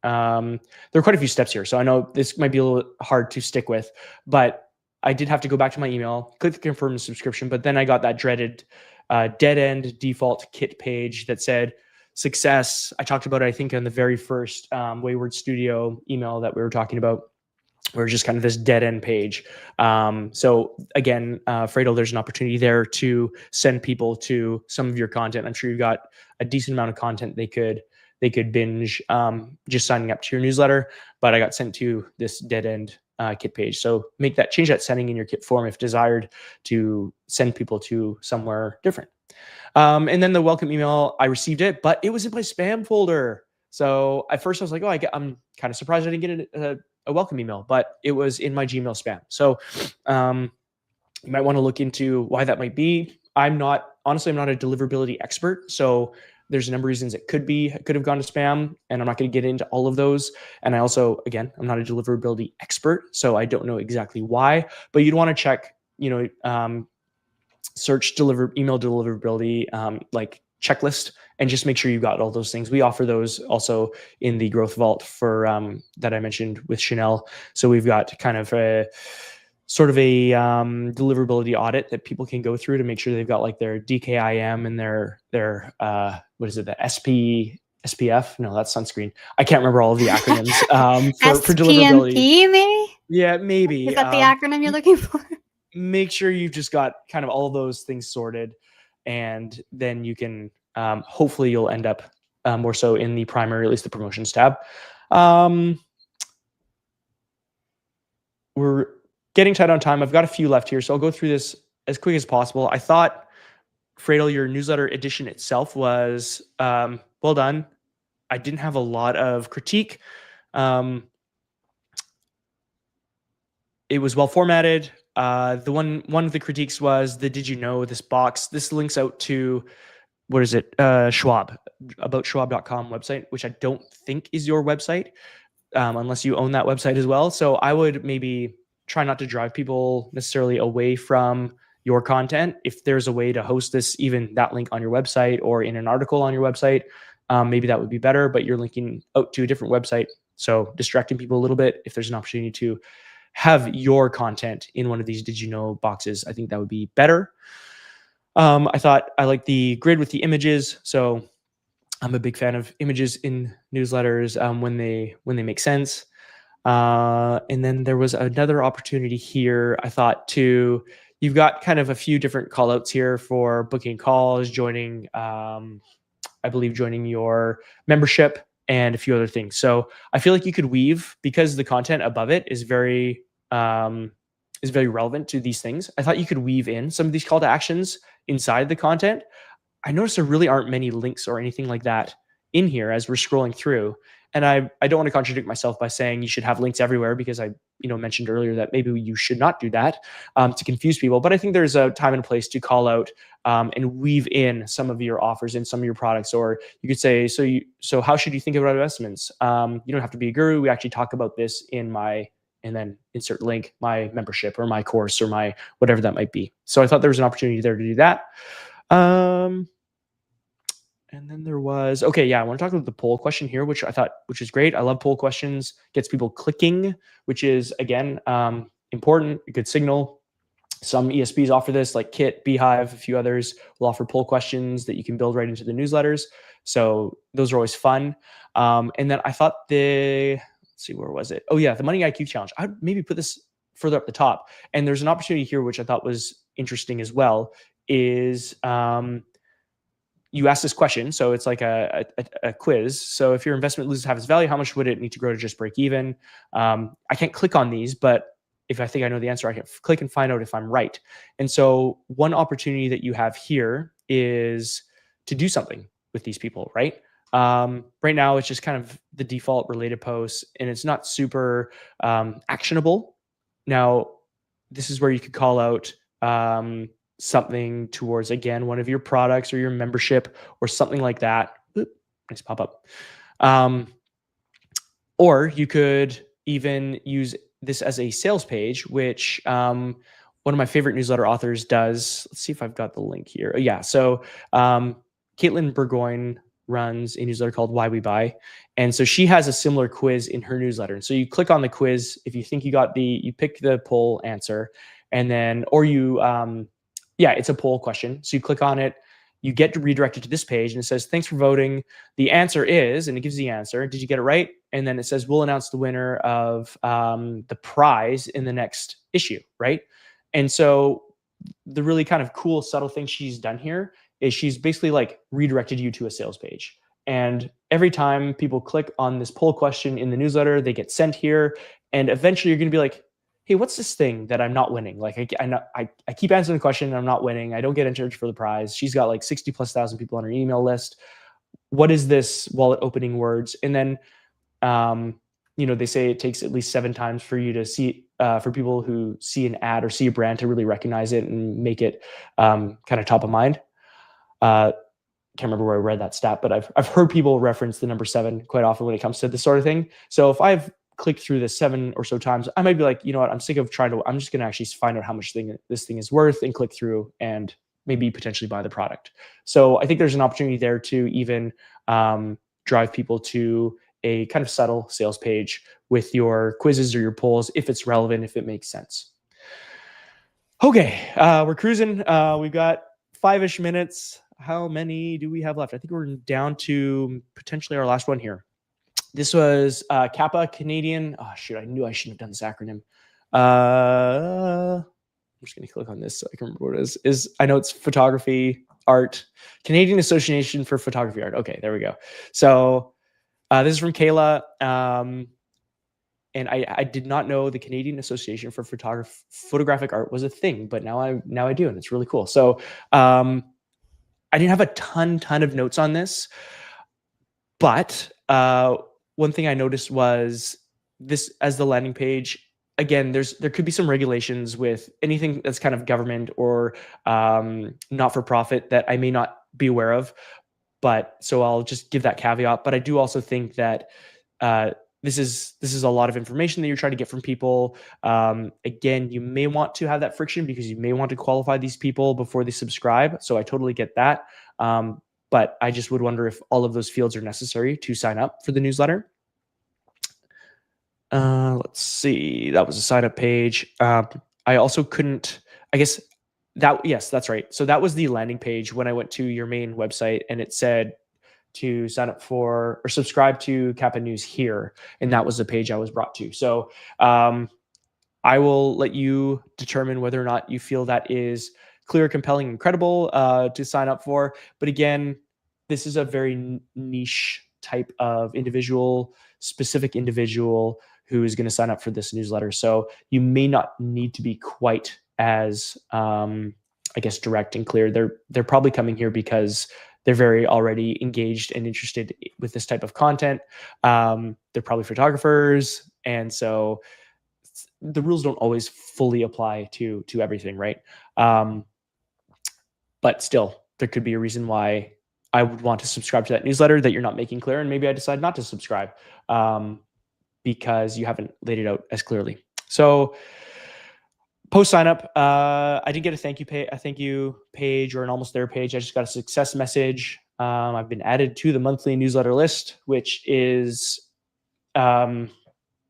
there are quite a few steps here. So I know this might be a little hard to stick with, but I did have to go back to my email, click the confirm subscription, but then I got that dreaded dead end default kit page that said success. I talked about it, I think, on the very first Waywords Studio email that we were talking about, or just kind of this dead end page. So again, Fredo, there's an opportunity there to send people to some of your content. I'm sure you've got a decent amount of content they could binge just signing up to your newsletter, but I got sent to this dead end kit page. So change that setting in your kit form if desired to send people to somewhere different. And then the welcome email, I received it, but it was in my spam folder. So at first I was like, I'm kind of surprised I didn't get a welcome email, but it was in my Gmail spam. So you might want to look into why that might be. Honestly, I'm not a deliverability expert. So there's a number of reasons it could have gone to spam, and I'm not going to get into all of those. And I also, again, I'm not a deliverability expert, so I don't know exactly why, but you'd want to check, search email deliverability, like checklist, and just make sure you've got all those things. We offer those also in the Growth Vault for that I mentioned with Chanel. So we've got kind of a sort of a deliverability audit that people can go through to make sure they've got like their DKIM and their what is it, the SPF? No, that's sunscreen. I can't remember all of the acronyms for deliverability. SPMP, maybe? Yeah, maybe. Is that the acronym you're looking for? Make sure you've just got kind of all of those things sorted, and then you can hopefully you'll end up more so in the primary, at least the promotions tab. We're getting tight on time. I've got a few left here, so I'll go through this as quick as possible. I thought, Fredo, your newsletter edition itself was well done. I didn't have a lot of critique. It was well formatted. One of the critiques was the did you know this box. This links out to, what is it? Schwab, about schwab.com website, which I don't think is your website, unless you own that website as well. So I would maybe try not to drive people necessarily away from your content. If there's a way to host this, even that link on your website or in an article on your website, maybe that would be better, but you're linking out to a different website. So distracting people a little bit. If there's an opportunity to have your content in one of these did you know boxes, I think that would be better. I thought I liked the grid with the images. So I'm a big fan of images in newsletters when they make sense. And then there was another opportunity here. I thought too, you've got kind of a few different call outs here for booking calls, joining, I believe joining your membership and a few other things. So I feel like you could weave, because the content above it is very relevant to these things. I thought you could weave in some of these call to actions inside the content. I noticed there really aren't many links or anything like that in here as we're scrolling through. And I don't want to contradict myself by saying you should have links everywhere, because I mentioned earlier that maybe you should not do that to confuse people. But I think there's a time and place to call out and weave in some of your offers in some of your products. Or you could say, so how should you think about investments? You don't have to be a guru. We actually talk about this in my, and then insert link, my membership or my course or my whatever that might be. So I thought there was an opportunity there to do that. And then there was, I want to talk about the poll question here, which is great. I love poll questions, gets people clicking, which is, again, important, a good signal. Some ESPs offer this, like Kit, Beehive, a few others will offer poll questions that you can build right into the newsletters. So those are always fun. And then I thought let's see, where was it? Oh yeah, the Money IQ Challenge. I'd maybe put this further up the top. And there's an opportunity here, which I thought was interesting as well, is you ask this question. So it's like a quiz. So if your investment loses half its value, how much would it need to grow to just break even? I can't click on these, but if I think I know the answer, I can click and find out if I'm right. And so one opportunity that you have here is to do something with these people, right? Right now, it's just kind of the default related posts, and it's not super actionable. Now, this is where you could call out something towards, again, one of your products or your membership or something like that. Oop, nice pop up. Or you could even use this as a sales page, which one of my favorite newsletter authors does. Let's see if I've got the link here. Yeah. So Caitlin Burgoyne runs a newsletter called Why We Buy. And so she has a similar quiz in her newsletter. And so you click on the quiz. If you think you pick the poll answer, and then, or you, it's a poll question. So you click on it, you get redirected to this page, and it says, thanks for voting. The answer is, and it gives the answer. Did you get it right? And then it says, we'll announce the winner of the prize in the next issue, right? And so the really kind of cool, subtle thing she's done here is she's basically like redirected you to a sales page. And every time people click on this poll question in the newsletter, they get sent here. And eventually you're going to be like, hey, what's this thing that I'm not winning? Like I keep answering the question and I'm not winning. I don't get entered for the prize. She's got like 60,000+ people on her email list. What is this wallet opening words? And then, they say it takes at least 7 times for you to see, for people who see an ad or see a brand to really recognize it and make it kind of top of mind. Can't remember where I read that stat, but I've heard people reference the number 7 quite often when it comes to this sort of thing. So if I've clicked through this 7 or so times, I might be like, you know what, I'm sick of I'm just going to actually find out how much this thing is worth and click through and maybe potentially buy the product. So I think there's an opportunity there to even drive people to a kind of subtle sales page with your quizzes or your polls, if it's relevant, if it makes sense. Okay, we're cruising. We've got 5-ish minutes. How many do we have left? I think we're down to potentially our last one here. This was CAPA, Canadian. Oh, shoot, I knew I shouldn't have done this acronym. I'm just going to click on this so I can remember what it is. I know it's photography, art, Canadian Association for Photography Art. Okay, there we go. So this is from Kayla. And I did not know the Canadian Association for Photographic Art was a thing, but now I do, and it's really cool. So I didn't have a ton of notes on this, but one thing I noticed was this as the landing page. Again, there could be some regulations with anything that's kind of government or not-for-profit that I may not be aware of. But so I'll just give that caveat. But I do also think that this is a lot of information that you're trying to get from people. Again, you may want to have that friction because you may want to qualify these people before they subscribe. So I totally get that. But I just would wonder if all of those fields are necessary to sign up for the newsletter. Let's see. That was a sign up page. I also couldn't, I guess yes, that's right. So that was the landing page when I went to your main website and it said to sign up for or subscribe to CAPA News here. And that was the page I was brought to. So I will let you determine whether or not you feel that is clear, compelling, and credible to sign up for. But again, this is a very niche type of specific individual who is going to sign up for this newsletter. So you may not need to be quite as, I guess, direct and clear. They're probably coming here because they're very already engaged and interested with this type of content. They're probably photographers. And so the rules don't always fully apply to everything, right? But still, there could be a reason why I would want to subscribe to that newsletter that you're not making clear. And maybe I decide not to subscribe because you haven't laid it out as clearly. So post sign up, I did get a thank you page or an almost there page. I just got a success message. I've been added to the monthly newsletter list, which is the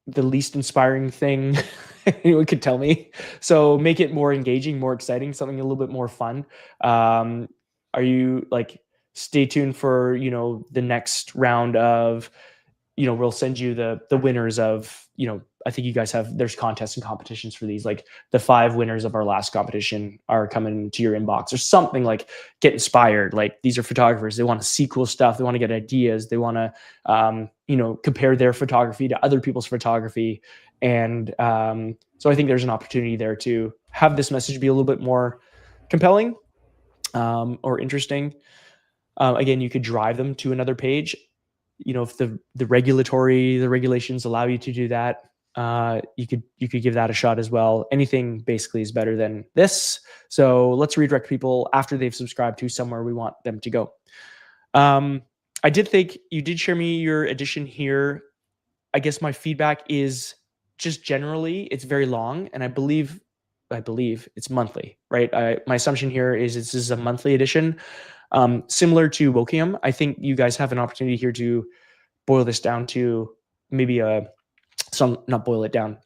least inspiring thing anyone could tell me. So make it more engaging, more exciting, something a little bit more fun. Are you like, stay tuned for, the next round of, we'll send you the winners of, I think you guys there's contests and competitions for these. Like the 5 winners of our last competition are coming to your inbox or something. Like, get inspired. Like, these are photographers. They want to see cool stuff. They want to get ideas. They want to, compare their photography to other people's photography. And so I think there's an opportunity there to have this message be a little bit more compelling or interesting. Again, you could drive them to another page. If the regulations allow you to do that, you could give that a shot as well. Anything basically is better than this. So let's redirect people after they've subscribed to somewhere we want them to go. I did think you did share me your edition here. I guess my feedback is just generally it's very long, and I believe it's monthly, right? My assumption here is this is a monthly edition. Similar to Wokingham, I think you guys have an opportunity here to boil this down to maybe not boil it down,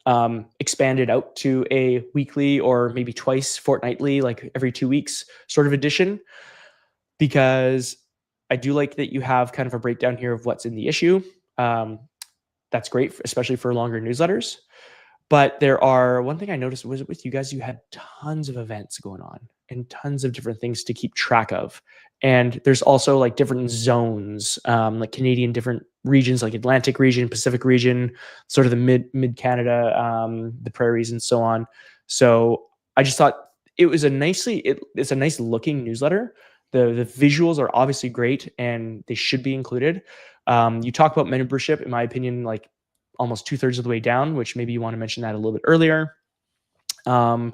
expand it out to a weekly or maybe twice fortnightly, like every 2 weeks sort of edition, because I do like that you have kind of a breakdown here of what's in the issue. That's great, especially for longer newsletters. But one thing I noticed was with you guys, you had tons of events going on and tons of different things to keep track of. And there's also like different zones, like Canadian different regions, like Atlantic region, Pacific region, sort of the mid Canada, the prairies and so on. So I just thought it was it's a nice looking newsletter. The visuals are obviously great and they should be included. You talk about membership, in my opinion, like almost 2/3 of the way down, which maybe you want to mention that a little bit earlier. Let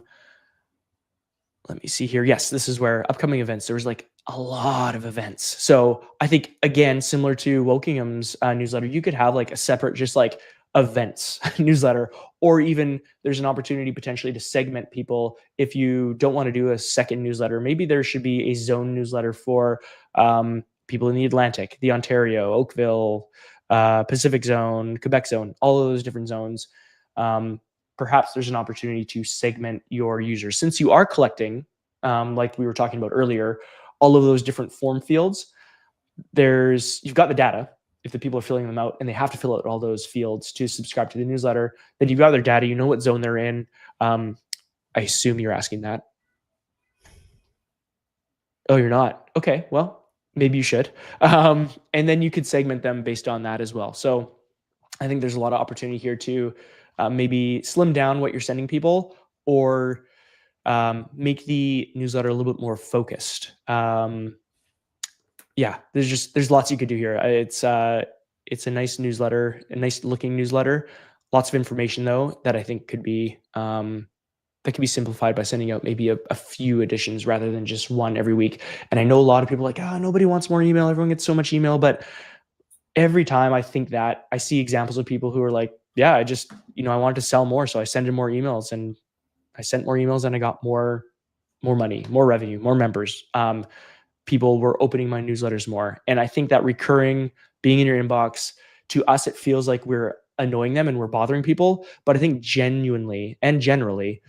me see here. Yes, this is where upcoming events, there was like a lot of events. So I think, again, similar to Wokingham's newsletter, you could have like a separate, just like events newsletter, or even there's an opportunity potentially to segment people. If you don't want to do a second newsletter, maybe there should be a zone newsletter for people in the Atlantic, the Ontario, Oakville, Pacific zone, Quebec zone, all of those different zones. Perhaps there's an opportunity to segment your users. Since you are collecting, like we were talking about earlier, all of those different form fields, you've got the data. If the people are filling them out and they have to fill out all those fields to subscribe to the newsletter, then you've got their data, you know what zone they're in. I assume you're asking that. Oh, you're not? Okay, well, maybe you should. And then you could segment them based on that as well. So I think there's a lot of opportunity here to maybe slim down what you're sending people, or make the newsletter a little bit more focused. Yeah, there's lots you could do here. It's a nice newsletter, a nice looking newsletter. Lots of information though that I think could be simplified by sending out maybe a few editions rather than just one every week. And I know a lot of people are like, nobody wants more email. Everyone gets so much email. But every time I think that, I see examples of people who are like, yeah, I just, I wanted to sell more. So I sent in more emails, and I sent more emails and I got more money, more revenue, more members. People were opening my newsletters more. And I think that recurring being in your inbox, to us, it feels like we're annoying them and we're bothering people. But I think genuinely and generally,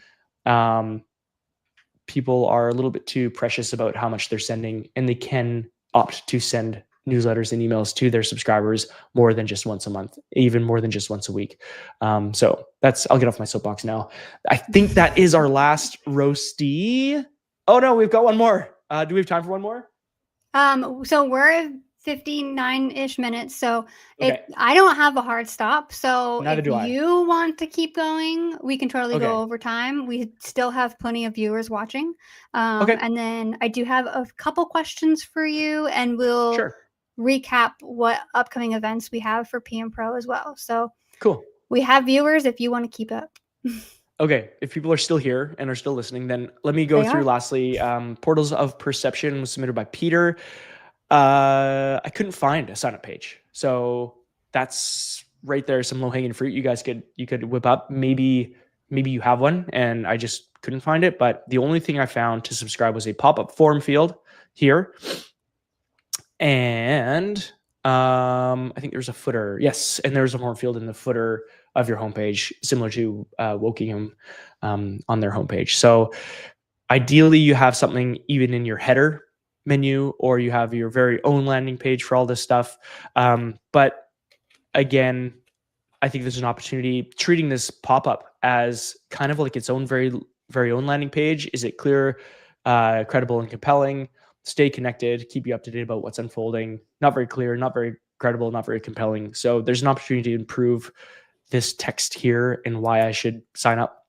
people are a little bit too precious about how much they're sending, and they can opt to send newsletters and emails to their subscribers more than just once a month, even more than just once a week. So I'll get off my soapbox now. I think that is our last roasty. Oh no, we've got one more. Do we have time for one more? So we're 59-ish minutes. So Okay. I don't have a hard stop. So Neither do I. you want to keep going, we can totally Okay. go over time. We still have plenty of viewers watching. Okay. And then I do have a couple questions for you, and we'll Sure. recap what upcoming events we have for PM Pro as well. So Cool. We have viewers if you want to keep up. Okay, if people are still here and are still listening, then let me go through lastly. Portals of Perception was submitted by Peter. I couldn't find a sign up page. So that's right there, some low-hanging fruit you could whip up. Maybe you have one and I just couldn't find it. But the only thing I found to subscribe was a pop-up form field here. And I think there's a footer. Yes, and there's a form field in the footer of your homepage, similar to Wokingham on their homepage. So ideally, you have something even in your header menu, or you have your very own landing page for all this stuff. But again, I think there's an opportunity treating this pop-up as kind of like its own very own landing page. Is it clear, credible, and compelling? Stay connected, keep you up to date about what's unfolding. Not very clear, not very credible, not very compelling. So there's an opportunity to improve this text here and why I should sign up.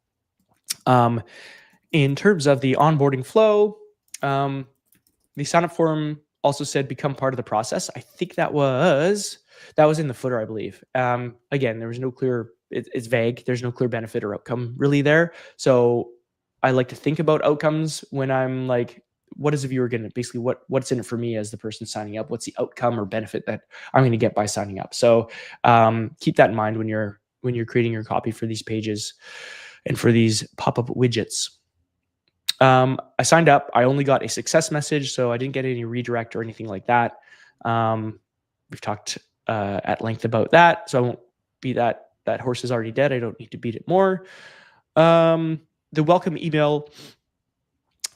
In terms of the onboarding flow, the sign up form also said become part of the process. I think that was in the footer, I believe. Again, there was no clear, it's vague. There's no clear benefit or outcome really there. So I like to think about outcomes when I'm like, what is the viewer going to basically what's in it for me as the person signing up? What's the outcome or benefit that I'm going to get by signing up? So keep that in mind when you're creating your copy for these pages and for these pop-up widgets. I signed up. I only got a success message, so I didn't get any redirect or anything like that. We've talked at length about that, so I won't beat that horse is already dead. I don't need to beat it more. The welcome email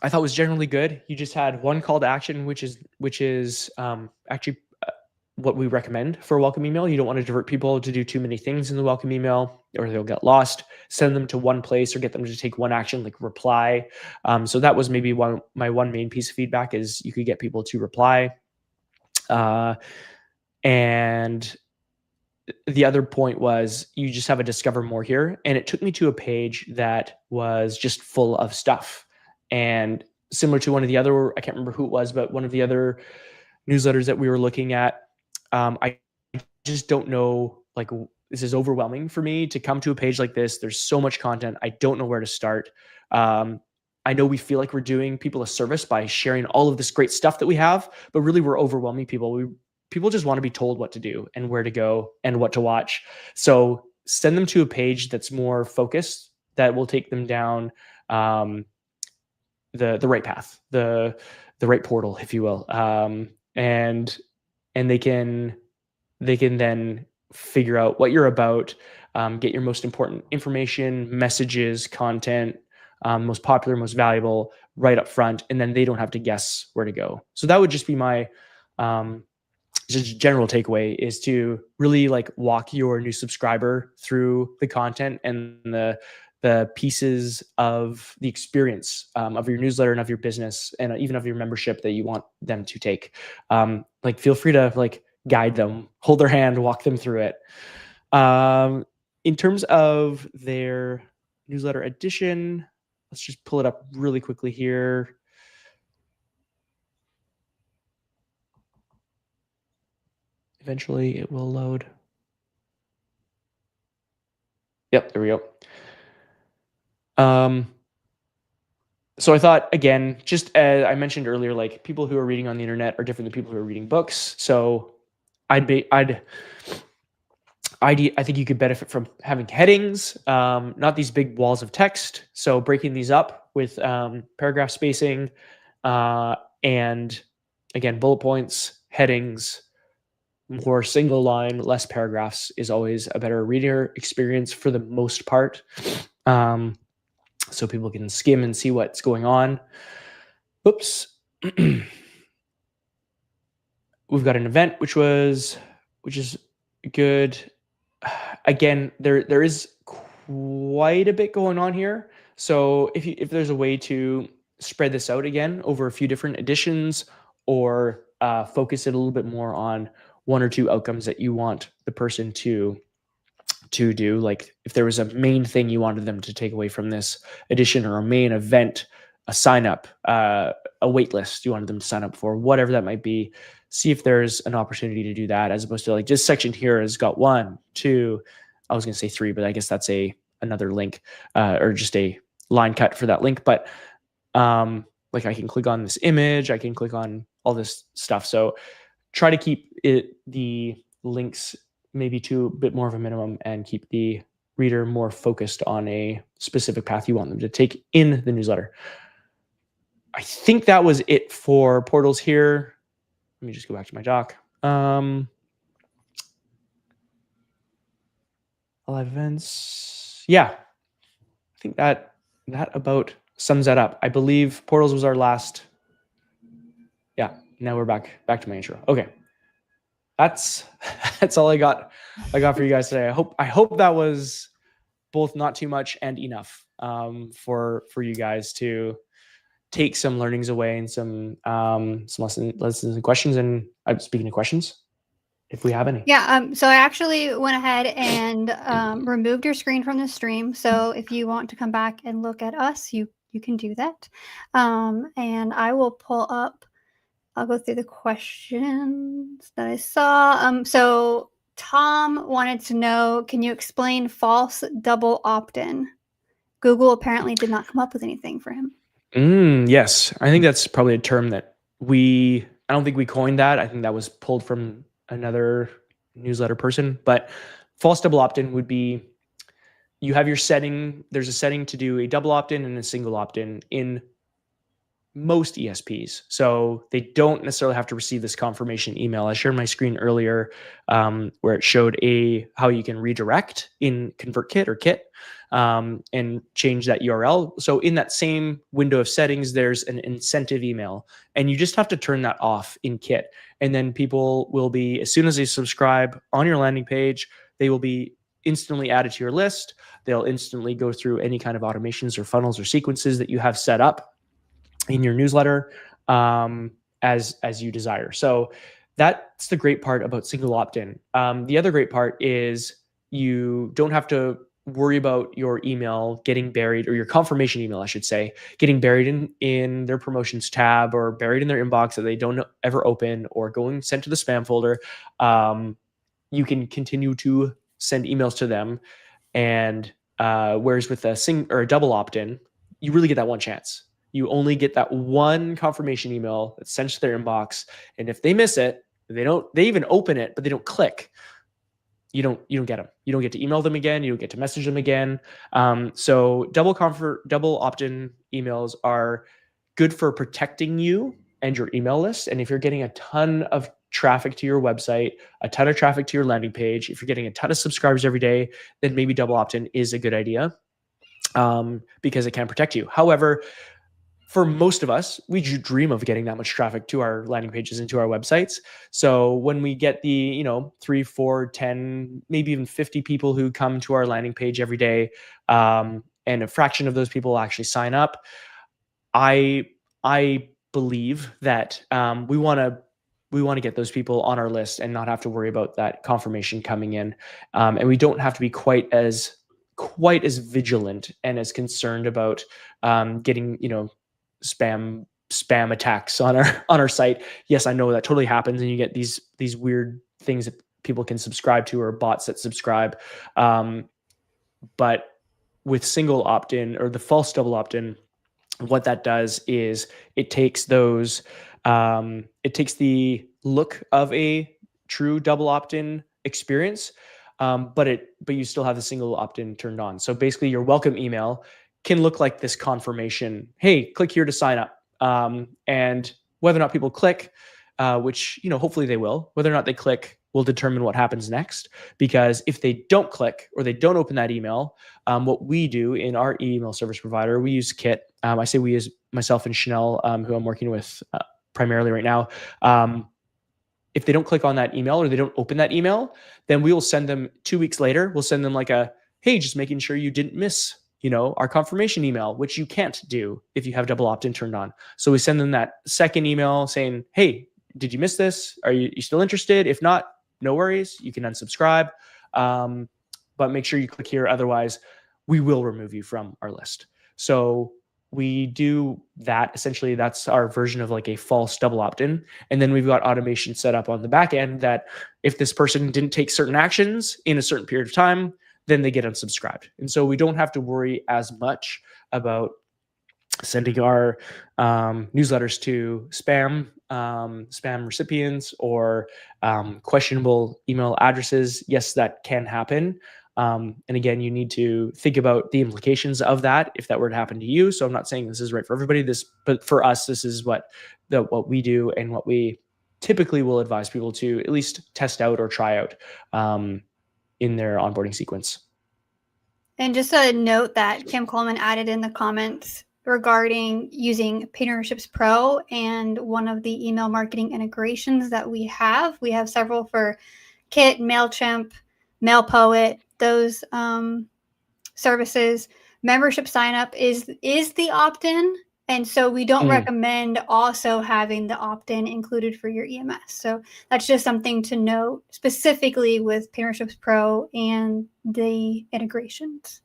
I thought was generally good. You just had one call to action, which is actually what we recommend for a welcome email. You don't want to divert people to do too many things in the welcome email, or they'll get lost. Send them to one place or get them to take one action, like reply. So that was maybe my one main piece of feedback is you could get people to reply. And the other point was you just have a discover more here. And it took me to a page that was just full of stuff. And similar to one of the other, I can't remember who it was, but one of the other newsletters that we were looking at, I just don't know, like, this is overwhelming for me to come to a page like this. There's so much content. I don't know where to start. I know we feel like we're doing people a service by sharing all of this great stuff that we have, but really we're overwhelming people. People just want to be told what to do and where to go and what to watch. So send them to a page that's more focused, that will take them down the right path, the right portal, if you will. And they can then figure out what you're about, get your most important information, messages, content, most popular, most valuable right up front, and then they don't have to guess where to go. So that would just be my just general takeaway, is to really like walk your new subscriber through the content and the pieces of the experience of your newsletter and of your business and even of your membership that you want them to take. Like, feel free to like guide them, hold their hand, walk them through it. In terms of their newsletter edition, let's just pull it up really quickly here. Eventually it will load. Yep, there we go. So I thought, again, just as I mentioned earlier, like, people who are reading on the internet are different than people who are reading books. So I think you could benefit from having headings, not these big walls of text. So breaking these up with paragraph spacing, and again, bullet points, headings, more single line, less paragraphs is always a better reader experience for the most part. So people can skim and see what's going on. Oops. We've got an event, which is good. Again, there is quite a bit going on here. So if there's a way to spread this out again over a few different editions, or focus it a little bit more on one or two outcomes that you want the person to do, like if there was a main thing you wanted them to take away from this edition, or a main event, a sign up, a wait list you wanted them to sign up for, whatever that might be, see if there's an opportunity to do that, as opposed to like, this section here has got 1, 2, I was going to say 3, but I guess that's another link, or just a line cut for that link. But like, I can click on this image, I can click on all this stuff. So try to keep the links maybe to a bit more of a minimum, and keep the reader more focused on a specific path you want them to take in the newsletter. I think that was it for portals here. Let me just go back to my doc. live events. Yeah, I think that about sums that up. I believe portals was our last. Yeah, now we're back to my intro. Okay, that's all I got for you guys today. I hope that was both not too much and enough for you guys to take some learnings away and some lessons and questions. And I'm speaking of questions, if we have any. Yeah, so I actually went ahead and removed your screen from the stream. So if you want to come back and look at us, you can do that. And I will pull up, I'll go through the questions that I saw. So Tom wanted to know, can you explain false double opt-in? Google apparently did not come up with anything for him. Yes, I think that's probably a term that I don't think we coined that. I think that was pulled from another newsletter person. But false double opt-in would be, you have your setting. There's a setting to do a double opt-in and a single opt-in in most ESPs. So they don't necessarily have to receive this confirmation email. I shared my screen earlier where it showed how you can redirect in ConvertKit or Kit and change that URL. So in that same window of settings, there's an incentive email, and you just have to turn that off in Kit. And then people will be, as soon as they subscribe on your landing page, they will be instantly added to your list. They'll instantly go through any kind of automations or funnels or sequences that you have set up in your newsletter as you desire. So that's the great part about single opt-in. The other great part is you don't have to worry about your email getting buried, or your confirmation email, I should say, getting buried in their promotions tab or buried in their inbox that they don't ever open, or going sent to the spam folder. You can continue to send emails to them. And whereas with a double opt-in, you really get that one chance. You only get that one confirmation email that's sent to their inbox, and if they miss it, they even open it, but they don't click, you don't get them. You don't get to email them again. You don't get to message them again. So double opt-in emails are good for protecting you and your email list. And if you're getting a ton of traffic to your website, a ton of traffic to your landing page, if you're getting a ton of subscribers every day, then maybe double opt-in is a good idea because it can protect you. However, for most of us, we dream of getting that much traffic to our landing pages and to our websites. So when we get the 3, 4, 10, maybe even 50 people who come to our landing page every day, and a fraction of those people actually sign up, I believe that we want to get those people on our list and not have to worry about that confirmation coming in, and we don't have to be quite as vigilant and as concerned about getting spam attacks on our site. Yes, I know that totally happens, and you get these weird things that people can subscribe to, or bots that subscribe. But with single opt-in or the false double opt-in, what that does is it takes the look of a true double opt-in experience, but you still have the single opt-in turned on. So basically, your welcome email can look like this confirmation. Hey, click here to sign up. And whether or not people click, which hopefully they will, whether or not they click will determine what happens next. Because if they don't click or they don't open that email, what we do in our email service provider, we use Kit. I say we use myself and Chanel, who I'm working with primarily right now. If they don't click on that email or they don't open that email, then we will send them 2 weeks later. We'll send them like hey, just making sure you didn't miss our confirmation email, which you can't do if you have double opt-in turned on. So we send them that second email saying, hey, did you miss this? Are you still interested? If not, no worries. You can unsubscribe, but make sure you click here. Otherwise, we will remove you from our list. So we do that. Essentially, that's our version of like a false double opt-in. And then we've got automation set up on the back end that if this person didn't take certain actions in a certain period of time, then they get unsubscribed. And so we don't have to worry as much about sending our newsletters to spam recipients or questionable email addresses. Yes, that can happen. And again, you need to think about the implications of that if that were to happen to you. So I'm not saying this is right for everybody, but for us, this is what we do and what we typically will advise people to at least test out or try out in their onboarding sequence. And just a note that Kim Coleman added in the comments regarding using Partnerships Pro and one of the email marketing integrations that we have. We have several for Kit, MailChimp, MailPoet, those services. Membership sign up is the opt-in. And so we don't recommend also having the opt-in included for your EMS. So that's just something to note specifically with Partnerships Pro and the integrations.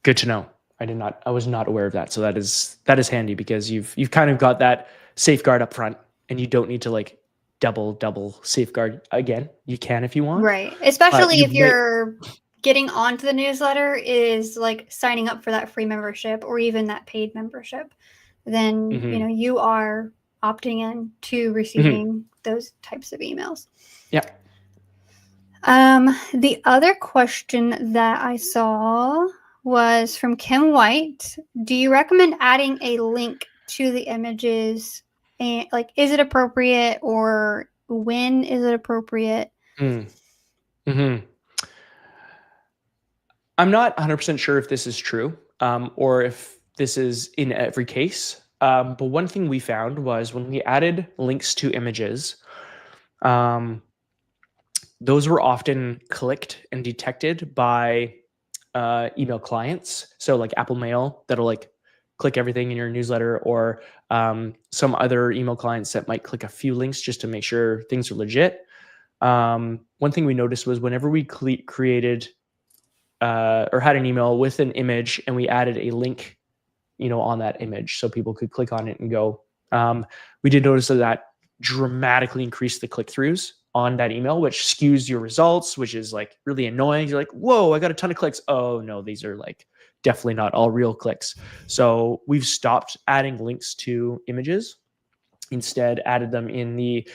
Good to know. I was not aware of that. So that is handy because you've kind of got that safeguard up front and you don't need to like double safeguard again. You can if you want. Right. Especially if you're getting onto the newsletter is like signing up for that free membership or even that paid membership, then you are opting in to receiving those types of emails. Yeah. The other question that I saw was from Kim White. Do you recommend adding a link to the images? And like, is it appropriate or when is it appropriate? I'm not 100% sure if this is true or if this is in every case. But one thing we found was when we added links to images, those were often clicked and detected by email clients. So like Apple Mail, that'll like click everything in your newsletter, or some other email clients that might click a few links just to make sure things are legit. One thing we noticed was whenever we created or had an email with an image and we added a link, on that image so people could click on it and go, we did notice that dramatically increased the click-throughs on that email, which skews your results, which is like really annoying. You're like, whoa, I got a ton of clicks. Oh no, these are like definitely not all real clicks. So we've stopped adding links to images. Instead, added them in the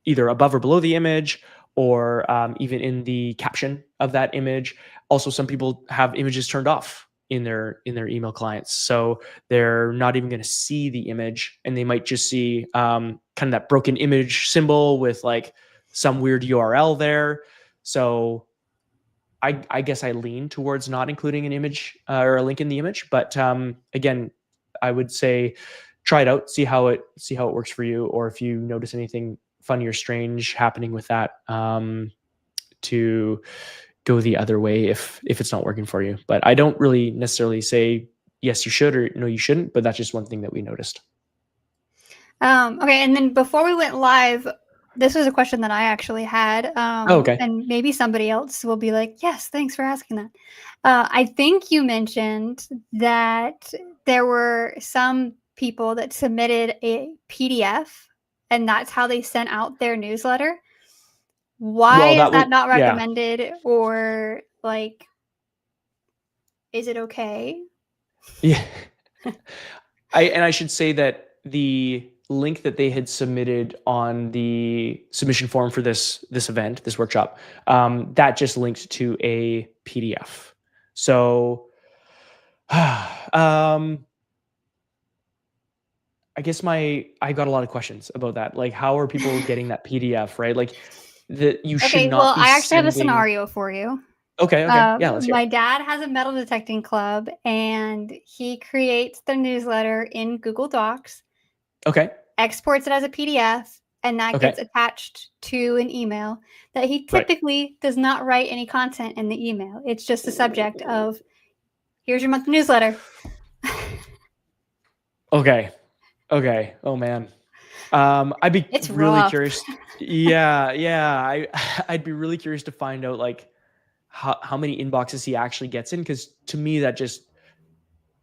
either above or below the image, or even in the caption of that image. Also, some people have images turned off in their email clients, so they're not even going to see the image, and they might just see kind of that broken image symbol with like some weird URL there. So I guess I lean towards not including an image or a link in the image, but again, I would say try it out, see how it works for you, or if you notice anything funny or strange happening with that, to go the other way if it's not working for you. But I don't really necessarily say yes you should or no you shouldn't, but that's just one thing that we noticed. Okay, and then before we went live, this was a question that I actually had. Okay. And maybe somebody else will be like, yes, thanks for asking that. I think you mentioned that there were some people that submitted a PDF and that's how they sent out their newsletter. Why is that not recommended? Yeah. Or like, is it okay? Yeah. I should say that the link that they had submitted on the submission form for this event, this workshop, that just linked to a PDF. So I guess I got a lot of questions about that. Like, how are people getting that PDF, right? Like, you should not. Well, I actually have a scenario for you. Okay. Yeah, let's hear. My dad has a metal detecting club, and he creates the newsletter in Google Docs. Okay. Exports it as a PDF, and that gets attached to an email that he typically does not write any content in the email. It's just the subject of, here's your monthly newsletter. Okay. Oh man. I'd be really curious. Yeah. I'd be really curious to find out like how many inboxes he actually gets in, because to me that just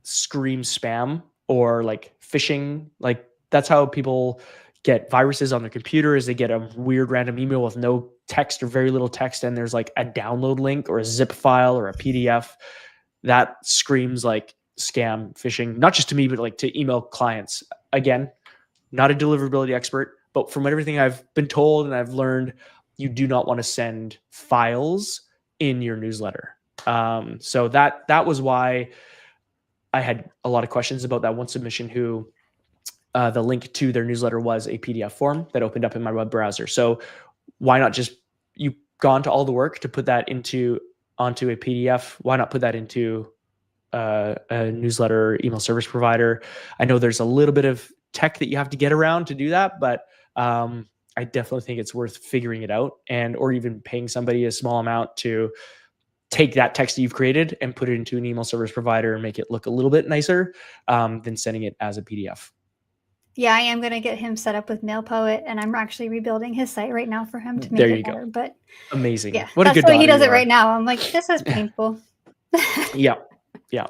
screams spam or like phishing. Like that's how people get viruses on their computer, is they get a weird random email with no text or very little text, and there's like a download link or a zip file or a PDF. That screams like scam, phishing, not just to me, but like to email clients. Again, not a deliverability expert, but from everything I've been told and I've learned, you do not want to send files in your newsletter. So that was why I had a lot of questions about that one submission who the link to their newsletter was a PDF form that opened up in my web browser. So why not just, you've gone to all the work to put that into onto a PDF, why not put that into a newsletter email service provider? I know there's a little bit of tech that you have to get around to do that, but I definitely think it's worth figuring it out, or even paying somebody a small amount to take that text that you've created and put it into an email service provider and make it look a little bit nicer than sending it as a PDF. Yeah, I am going to get him set up with MailPoet, and I'm actually rebuilding his site right now for him to make it better. Go. But amazing. Yeah, What a good that's why he does daughter it you right are. now. I'm like, this is painful. Yeah. Yeah.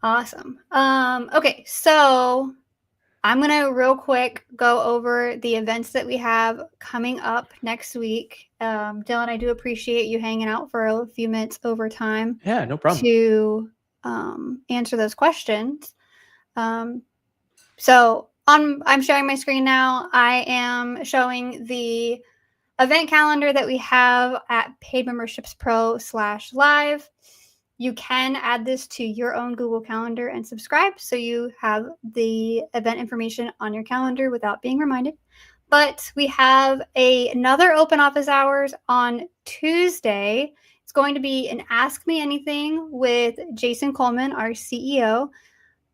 Awesome. Okay, so I'm gonna real quick go over the events that we have coming up next week. Dylan, I do appreciate you hanging out for a few minutes over time. Yeah, no problem. To answer those questions. So I'm sharing my screen now. I am showing the event calendar that we have at Paid Memberships Pro/live. You can add this to your own Google Calendar and subscribe, so you have the event information on your calendar without being reminded. But we have another open office hours on Tuesday. It's going to be an Ask Me Anything with Jason Coleman, our CEO.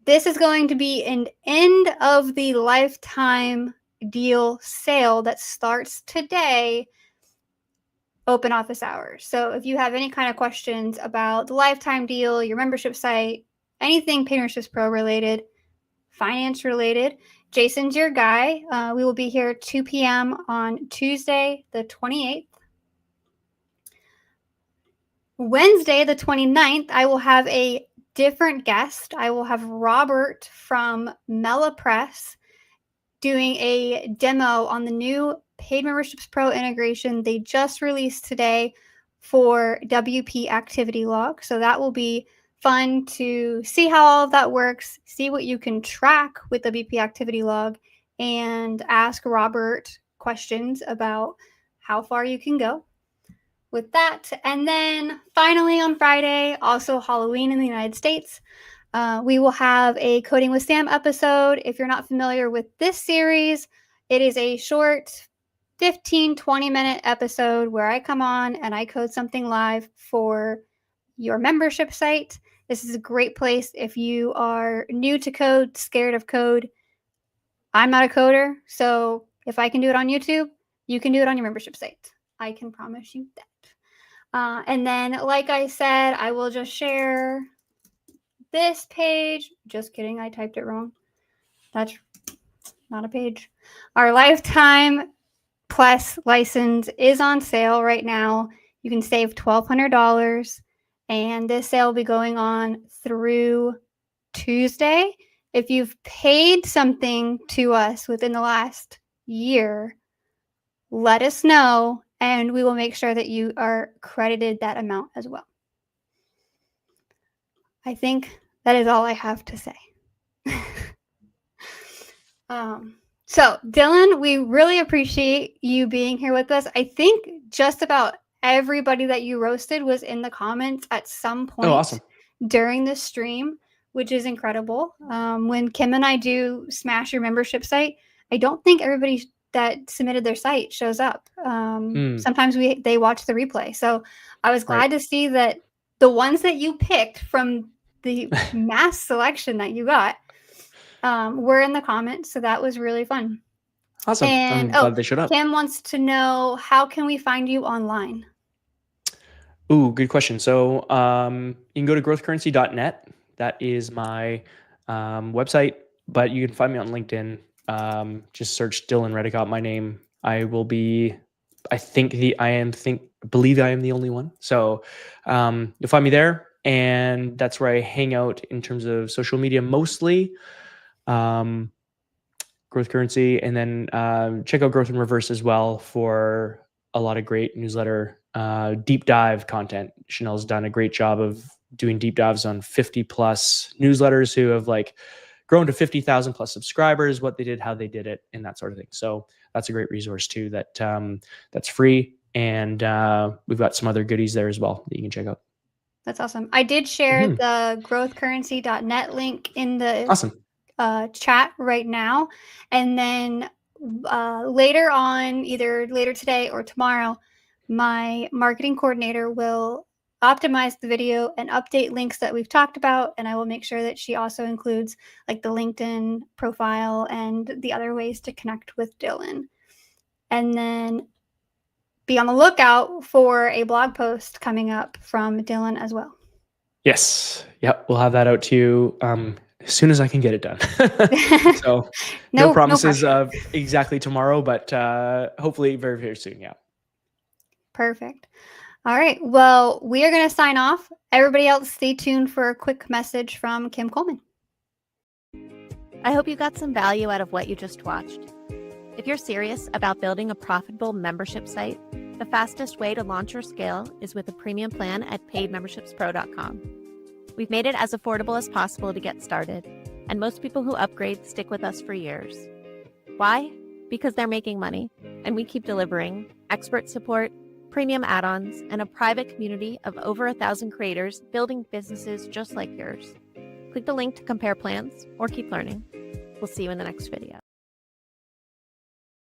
This is going to be an end of the lifetime deal sale that starts today. Open office hours. So if you have any kind of questions about the lifetime deal, your membership site, anything Paid Memberships Pro related, finance related, Jason's your guy. We will be here 2 p.m. on Tuesday, the 28th. Wednesday, the 29th, I will have a different guest. I will have Robert from MelaPress doing a demo on the new Paid Memberships Pro integration they just released today for WP Activity Log. So that will be fun to see how all of that works, see what you can track with WP Activity Log, and ask Robert questions about how far you can go with that. And then finally on Friday, also Halloween in the United States, we will have a Coding with Sam episode. If you're not familiar with this series, it is a short 15-20 minute episode where I come on and I code something live for your membership site. This is a great place if you are new to code, scared of code. I'm not a coder, so if I can do it on YouTube, you can do it on your membership site. I can promise you that. And then, like I said, I will just share this page. Just kidding, I typed it wrong. That's not a page. Our Lifetime Plus license is on sale right now. You can save $1,200, and this sale will be going on through Tuesday. If you've paid something to us within the last year, let us know, and we will make sure that you are credited that amount as well. I think that is all I have to say. So, Dylan, we really appreciate you being here with us. I think just about everybody that you roasted was in the comments at some point during the stream, which is incredible. When Kim and I do Smash Your Membership Site, I don't think everybody that submitted their site shows up. Sometimes they watch the replay. So I was glad to see that the ones that you picked from the mass selection that you got were in the comments, so that was really fun. Awesome. And I'm glad they showed up. Kim wants to know, how can we find you online? Ooh, good question. So you can go to growthcurrency.net. That is my website, but you can find me on LinkedIn. Just search Dylan Redekop, my name. I will be, believe I am the only one. So you'll find me there, and that's where I hang out in terms of social media mostly. Growth Currency, and then check out Growth in Reverse as well for a lot of great newsletter deep dive content. Chanel's done a great job of doing deep dives on 50 plus newsletters who have grown to 50,000 plus subscribers, what they did, how they did it, and that sort of thing. So that's a great resource too. That's free, and we've got some other goodies there as well that you can check out. That's awesome. I did share the growthcurrency.net link in the chat right now, and then later on, either later today or tomorrow, my marketing coordinator will optimize the video and update links that we've talked about. And I will make sure that she also includes like the LinkedIn profile and the other ways to connect with Dylan. And then be on the lookout for a blog post coming up from Dylan as well. Yes. Yep. We'll have that out to you as soon as I can get it done. So no promises of exactly tomorrow, but hopefully very, very soon. Yeah. Perfect. All right. Well, we are going to sign off. Everybody else, stay tuned for a quick message from Kim Coleman. I hope you got some value out of what you just watched. If you're serious about building a profitable membership site, the fastest way to launch or scale is with a premium plan at paidmembershipspro.com. We've made it as affordable as possible to get started, and most people who upgrade stick with us for years. Why? Because they're making money, and we keep delivering expert support, premium add-ons, and a private community of over 1,000 creators building businesses just like yours. Click the link to compare plans or keep learning. We'll see you in the next video.